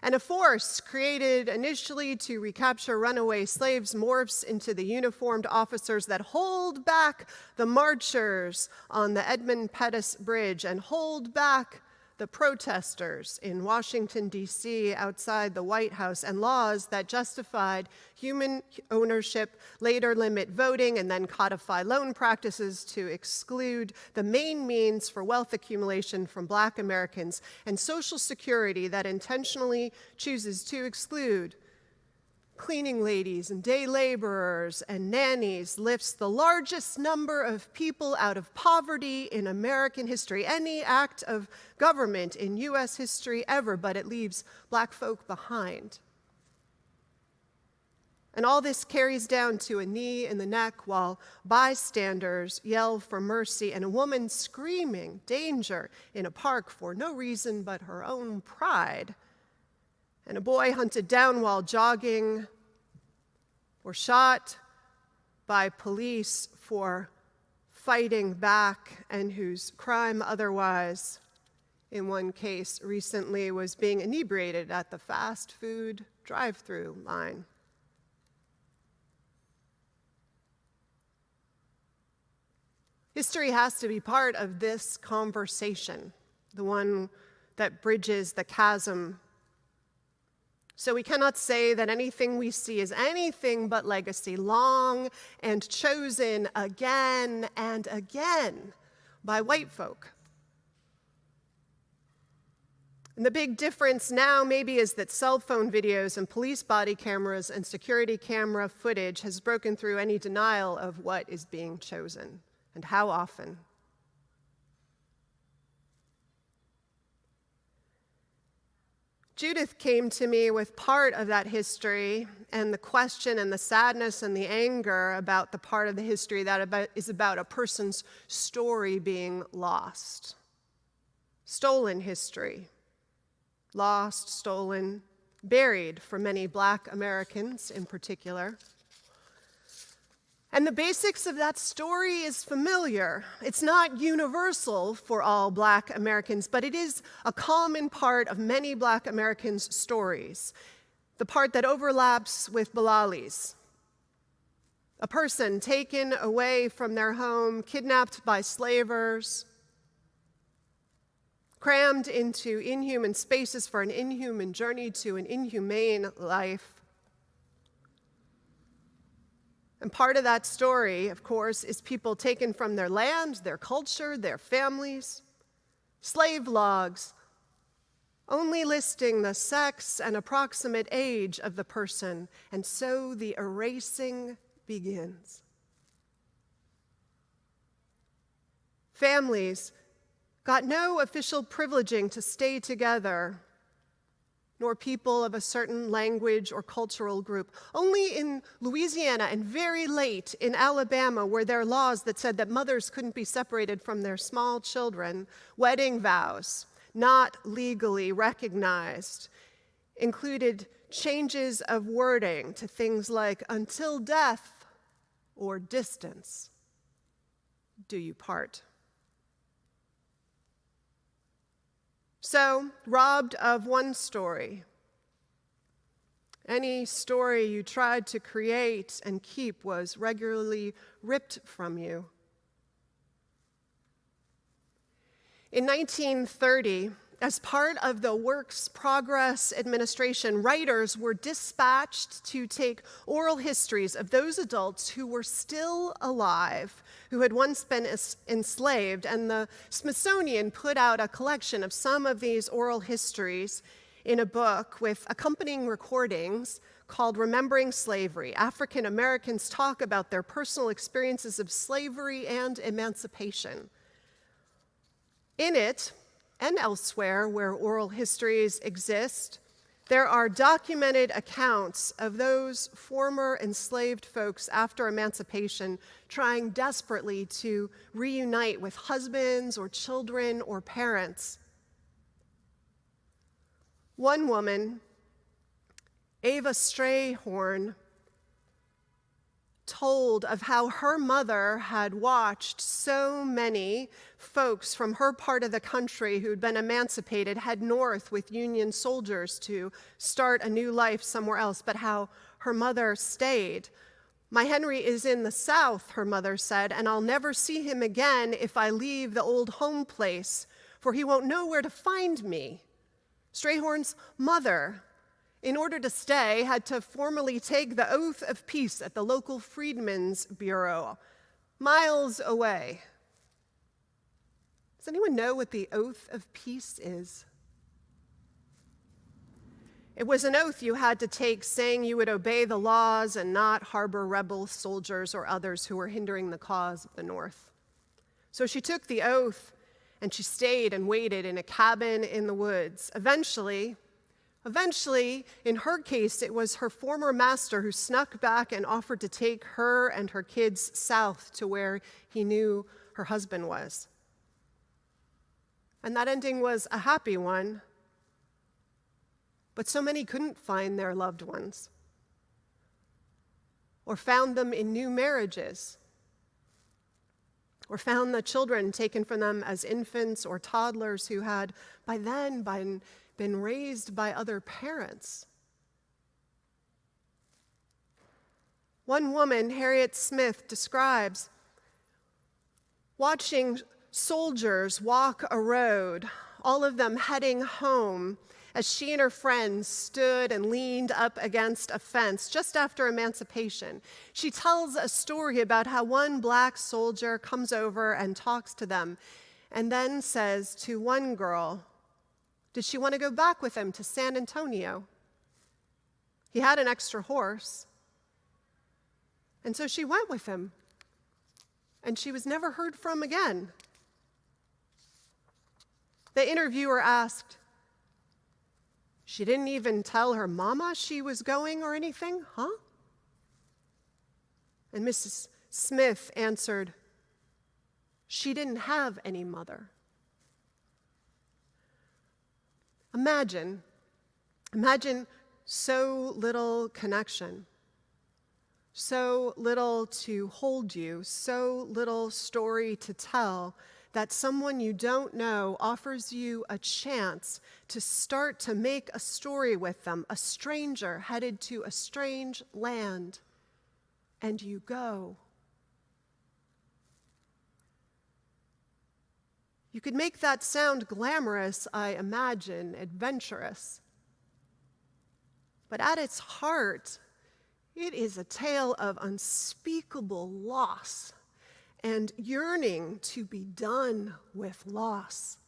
And a force created initially to recapture runaway slaves morphs into the uniformed officers that hold back the marchers on the Edmund Pettus Bridge and hold back the protesters in Washington, D.C., outside the White House, and laws that justified human ownership, later limit voting, and then codify loan practices to exclude the main means for wealth accumulation from Black Americans, and Social Security that intentionally chooses to exclude cleaning ladies and day laborers and nannies, lifts the largest number of people out of poverty in American history, any act of government in U.S. history ever, but it leaves Black folk behind. And all this carries down to a knee in the neck while bystanders yell for mercy and a woman screaming danger in a park for no reason but her own pride. And a boy hunted down while jogging or shot by police for fighting back and whose crime otherwise, in one case recently, was being inebriated at the fast food drive-through line. History has to be part of this conversation, the one that bridges the chasm. So we cannot say that anything we see is anything but legacy, long and chosen again and again by white folk. And the big difference now maybe is that cell phone videos and police body cameras and security camera footage has broken through any denial of what is being chosen and how often. Judith came to me with part of that history and the question and the sadness and the anger about the part of the history that is about a person's story being lost. Stolen history. Lost, stolen, buried for many Black Americans in particular. And the basics of that story is familiar. It's not universal for all Black Americans, but it is a common part of many Black Americans' stories. The part that overlaps with Bilali's. A person taken away from their home, kidnapped by slavers, crammed into inhuman spaces for an inhuman journey to an inhumane life. And part of that story, of course, is people taken from their land, their culture, their families. Slave logs only listing the sex and approximate age of the person, and so the erasing begins. Families got no official privileging to stay together, nor people of a certain language or cultural group. Only in Louisiana and very late in Alabama were there laws that said that mothers couldn't be separated from their small children. Wedding vows, not legally recognized, included changes of wording to things like until death or distance do you part. So, robbed of one story, any story you tried to create and keep was regularly ripped from you. In 1930, as part of the Works Progress Administration, writers were dispatched to take oral histories of those adults who were still alive, who had once been enslaved, and the Smithsonian put out a collection of some of these oral histories in a book with accompanying recordings called Remembering Slavery. African Americans talk about their personal experiences of slavery and emancipation. In it, and elsewhere where oral histories exist, there are documented accounts of those former enslaved folks after emancipation trying desperately to reunite with husbands or children or parents. One woman, Ava Strayhorn, told of how her mother had watched so many folks from her part of the country who'd been emancipated head north with Union soldiers to start a new life somewhere else, but how her mother stayed. My Henry is in the South, her mother said, and I'll never see him again if I leave the old home place, for he won't know where to find me. Strayhorn's mother, in order to stay, had to formally take the oath of peace at the local Freedmen's Bureau, miles away. Does anyone know what the oath of peace is? It was an oath you had to take saying you would obey the laws and not harbor rebel soldiers or others who were hindering the cause of the North. So she took the oath and she stayed and waited in a cabin in the woods. Eventually, in her case, it was her former master who snuck back and offered to take her and her kids south to where he knew her husband was. And that ending was a happy one, but so many couldn't find their loved ones or found them in new marriages or found the children taken from them as infants or toddlers who had by then been raised by other parents. One woman, Harriet Smith, describes watching soldiers walk a road, all of them heading home, as she and her friends stood and leaned up against a fence just after emancipation. She tells a story about how one black soldier comes over and talks to them and then says to one girl, did she want to go back with him to San Antonio? He had an extra horse. And so she went with him. And she was never heard from again. The interviewer asked, she didn't even tell her mama she was going or anything, huh? And Mrs. Smith answered, she didn't have any mother. Imagine so little connection, so little to hold you, so little story to tell, that someone you don't know offers you a chance to start to make a story with them, a stranger headed to a strange land, and you go. You could make that sound glamorous, I imagine, adventurous. But at its heart, it is a tale of unspeakable loss and yearning to be done with loss.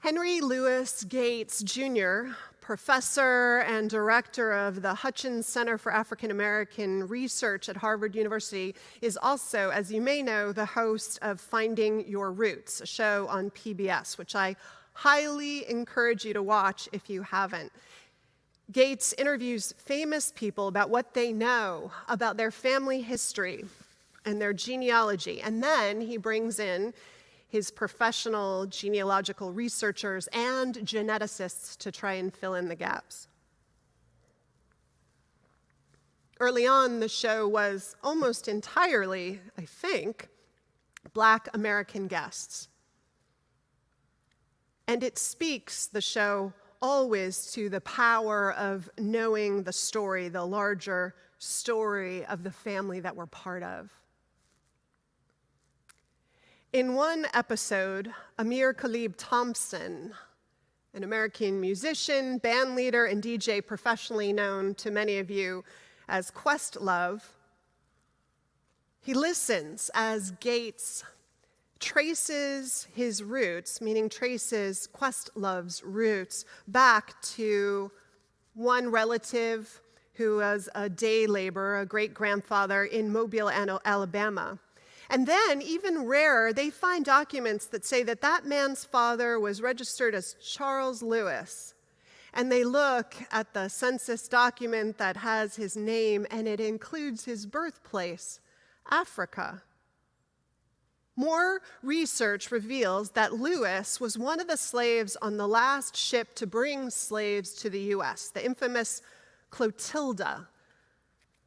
Henry Louis Gates, Jr., professor and director of the Hutchins Center for African American Research at Harvard University, is also, as you may know, the host of Finding Your Roots, a show on PBS, which I highly encourage you to watch if you haven't. Gates interviews famous people about what they know about their family history and their genealogy, and then he brings in his professional genealogical researchers and geneticists to try and fill in the gaps. Early on, the show was almost entirely, I think, Black American guests. And it speaks, the show, always to the power of knowing the story, the larger story of the family that we're part of. In one episode, Amir Khalib Thompson, an American musician, band leader, and DJ professionally known to many of you as Questlove, he listens as Gates traces his roots, meaning traces Questlove's roots, back to one relative who was a day laborer, a great-grandfather in Mobile, Alabama. And then, even rarer, they find documents that say that that man's father was registered as Charles Lewis. And they look at the census document that has his name, and it includes his birthplace, Africa. More research reveals that Lewis was one of the slaves on the last ship to bring slaves to the U.S., the infamous Clotilda,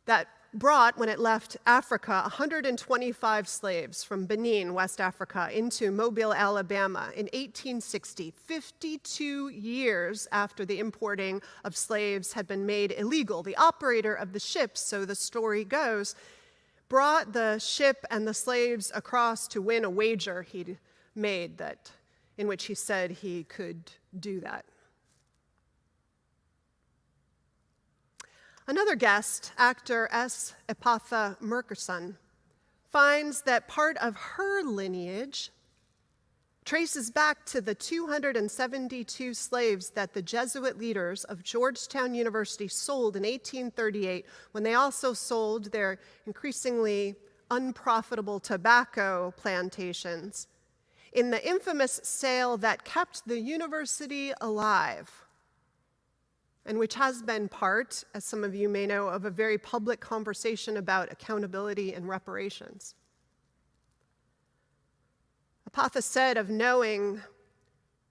that brought, when it left Africa, 125 slaves from Benin, West Africa, into Mobile, Alabama in 1860, 52 years after the importing of slaves had been made illegal. The operator of the ship, so the story goes, brought the ship and the slaves across to win a wager he'd made in which he said he could do that. Another guest, actor S. Epatha Murkerson, finds that part of her lineage traces back to the 272 slaves that the Jesuit leaders of Georgetown University sold in 1838, when they also sold their increasingly unprofitable tobacco plantations, in the infamous sale that kept the university alive, and which has been part, as some of you may know, of a very public conversation about accountability and reparations. Epatha said of knowing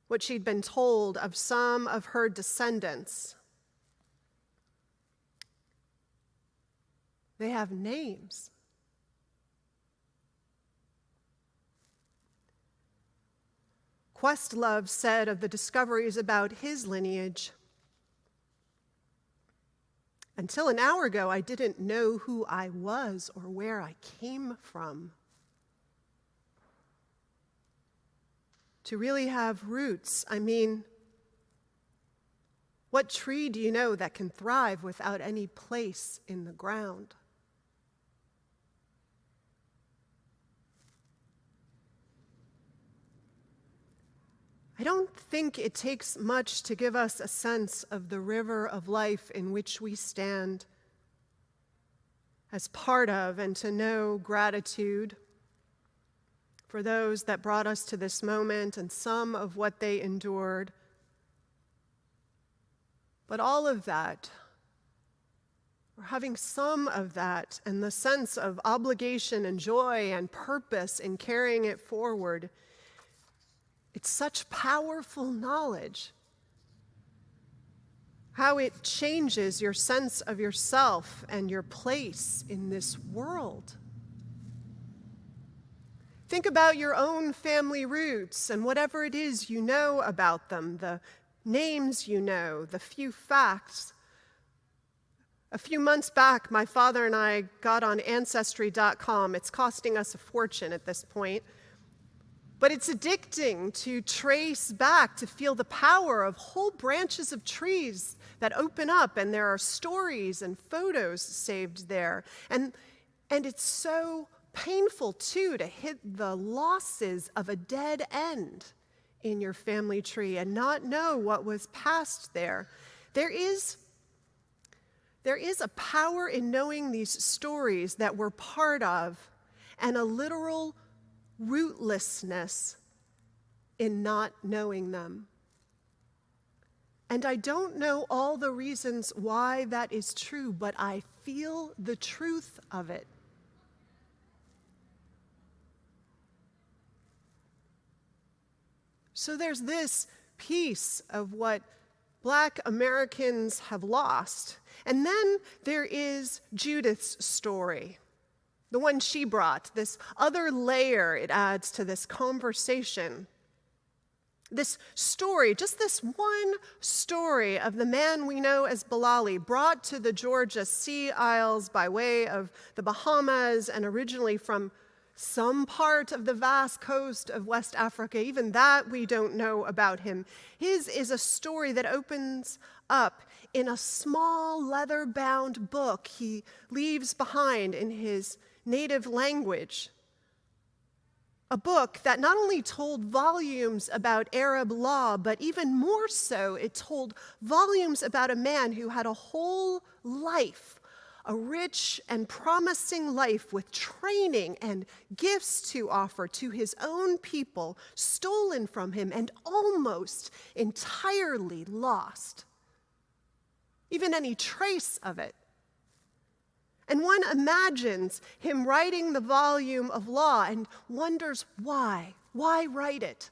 what she'd been told of some of her descendants, they have names. Questlove said of the discoveries about his lineage, "Until an hour ago, I didn't know who I was or where I came from." To really have roots, I mean, what tree do you know that can thrive without any place in the ground? I don't think it takes much to give us a sense of the river of life in which we stand as part of, and to know gratitude for those that brought us to this moment and some of what they endured. But all of that, or having some of that, and the sense of obligation and joy and purpose in carrying it forward, it's such powerful knowledge. How it changes your sense of yourself and your place in this world. Think about your own family roots and whatever it is you know about them, the names you know, the few facts. A few months back, my father and I got on Ancestry.com. It's costing us a fortune at this point. But it's addicting to trace back, to feel the power of whole branches of trees that open up, and there are stories and photos saved there. And it's so painful, too, to hit the losses of a dead end in your family tree and not know what was passed there. There is a power in knowing these stories that we're part of, and a literal rootlessness in not knowing them. And I don't know all the reasons why that is true, but I feel the truth of it. So there's this piece of what Black Americans have lost. And then there is Judith's story, the one she brought, this other layer it adds to this conversation. This story, just this one story of the man we know as Bilali, brought to the Georgia Sea Isles by way of the Bahamas and originally from some part of the vast coast of West Africa. Even that we don't know about him. His is a story that opens up in a small leather-bound book he leaves behind in his native language. A book that not only told volumes about Arab law, but even more so, it told volumes about a man who had a whole life, a rich and promising life with training and gifts to offer to his own people, stolen from him and almost entirely lost. Even any trace of it. And one imagines him writing the volume of law and wonders why. Why write it?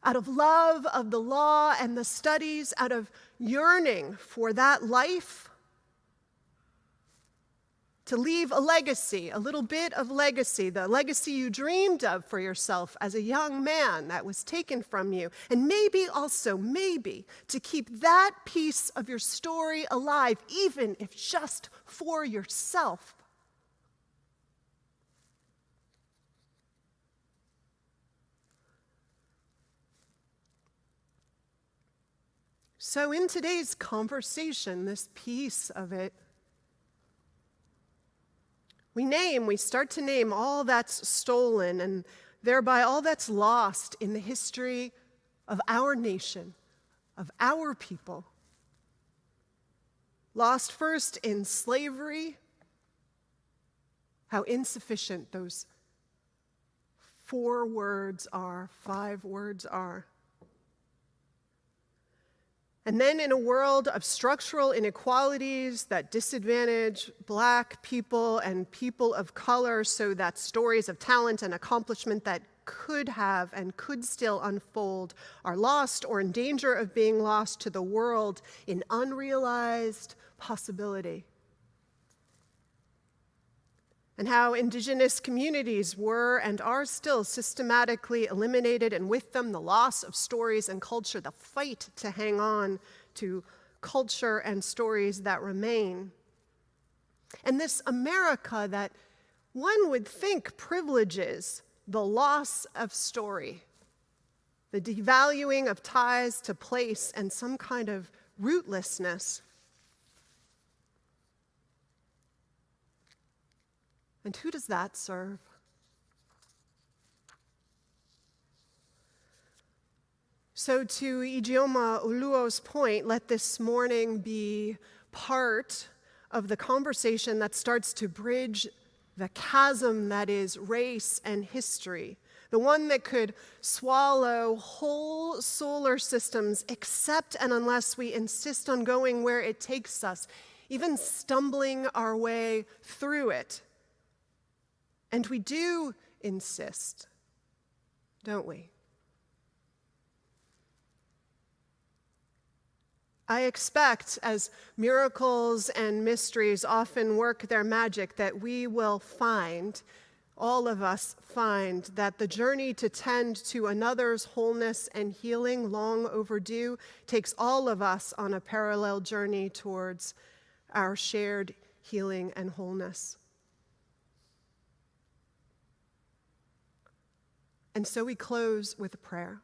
Out of love of the law and the studies, out of yearning for that life, to leave a legacy, a little bit of legacy, the legacy you dreamed of for yourself as a young man that was taken from you, and maybe also, maybe, to keep that piece of your story alive, even if just for yourself. So in today's conversation, this piece of it, we start to name all that's stolen and thereby all that's lost in the history of our nation, of our people. Lost first in slavery, how insufficient those 5 words are. And then in a world of structural inequalities that disadvantage Black people and people of color, so that stories of talent and accomplishment that could have and could still unfold are lost or in danger of being lost to the world in unrealized possibility. And how indigenous communities were and are still systematically eliminated, and with them the loss of stories and culture, the fight to hang on to culture and stories that remain. And this America that one would think privileges the loss of story, the devaluing of ties to place and some kind of rootlessness. And who does that serve? So to Ijeoma Oluo's point, let this morning be part of the conversation that starts to bridge the chasm that is race and history, the one that could swallow whole solar systems except and unless we insist on going where it takes us, even stumbling our way through it. And we do insist, don't we? I expect, as miracles and mysteries often work their magic, that we will find, all of us find, that the journey to tend to another's wholeness and healing, long overdue, takes all of us on a parallel journey towards our shared healing and wholeness. And so we close with a prayer.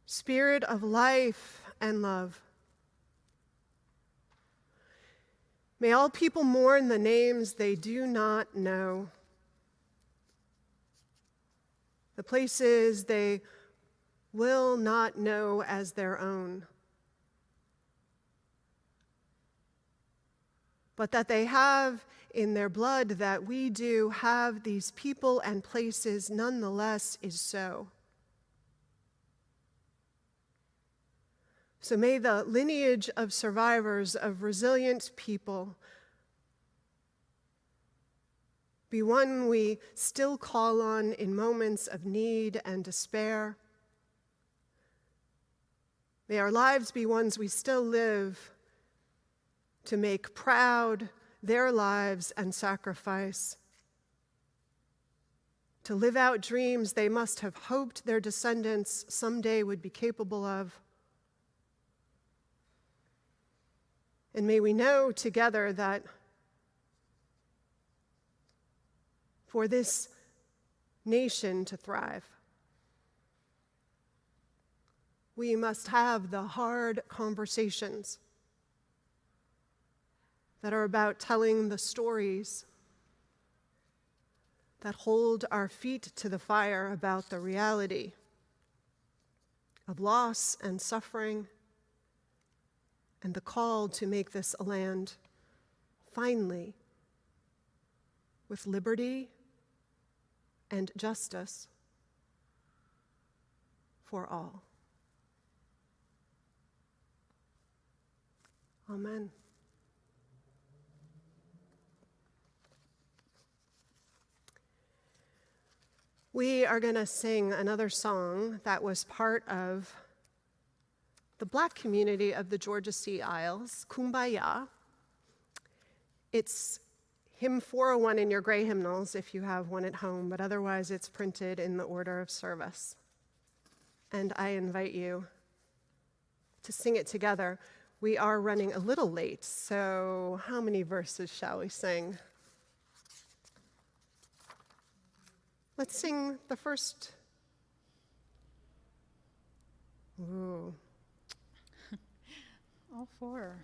Spirit of life and love, may all people mourn the names they do not know. the places they will not know as their own, but that they have in their blood that we do have these people and places nonetheless is so. So may the lineage of survivors of resilient people be one we still call on in moments of need and despair. May our lives be ones we still live to make proud their lives and sacrifice, to live out dreams they must have hoped their descendants someday would be capable of. And may we know together that for this nation to thrive, we must have the hard conversations that are about telling the stories that hold our feet to the fire about the reality of loss and suffering and the call to make this a land finally with liberty and justice for all. Amen. We are going to sing another song that was part of the Black community of the Georgia Sea Isles, Kumbaya. It's hymn 401 in your gray hymnals if you have one at home, but otherwise it's printed in the order of service. And I invite you to sing it together. We are running a little late, so how many verses shall we sing? Let's sing the first. Ooh. All four.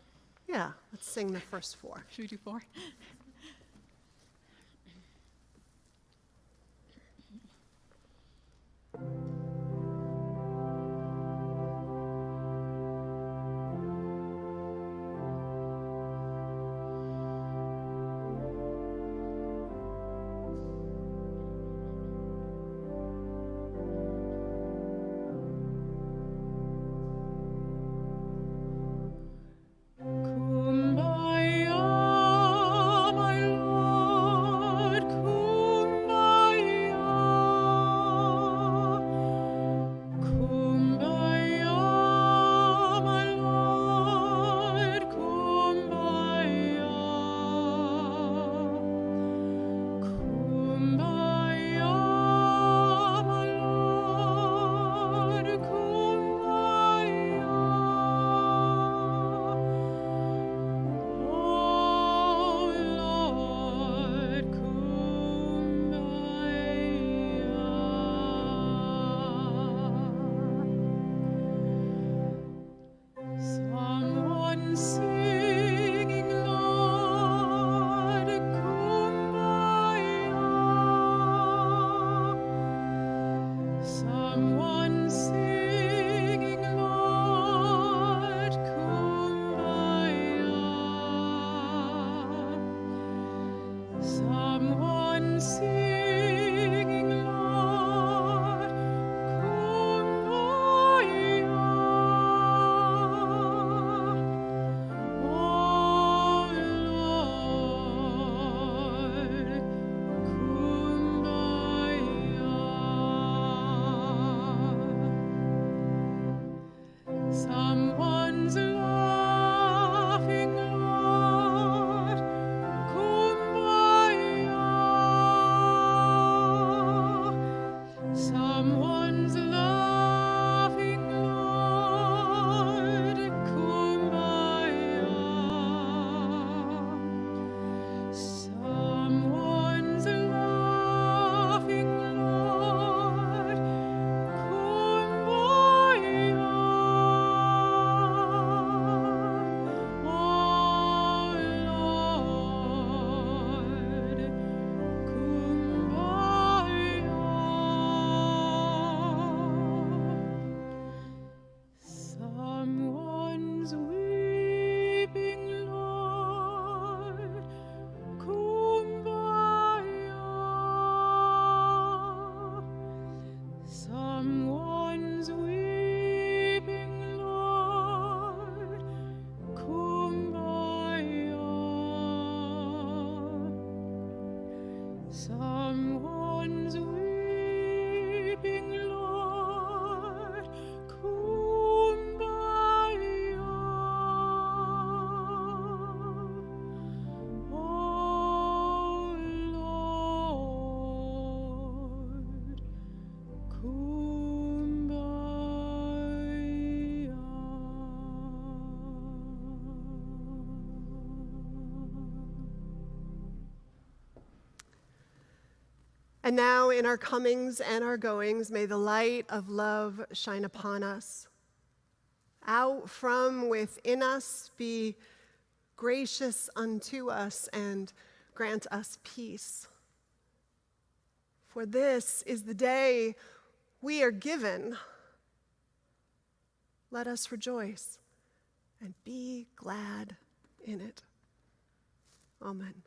Yeah, let's sing the first four. Should we do four? And now in our comings and our goings, may the light of love shine upon us. Out from within us, be gracious unto us and grant us peace. For this is the day we are given. Let us rejoice and be glad in it. Amen.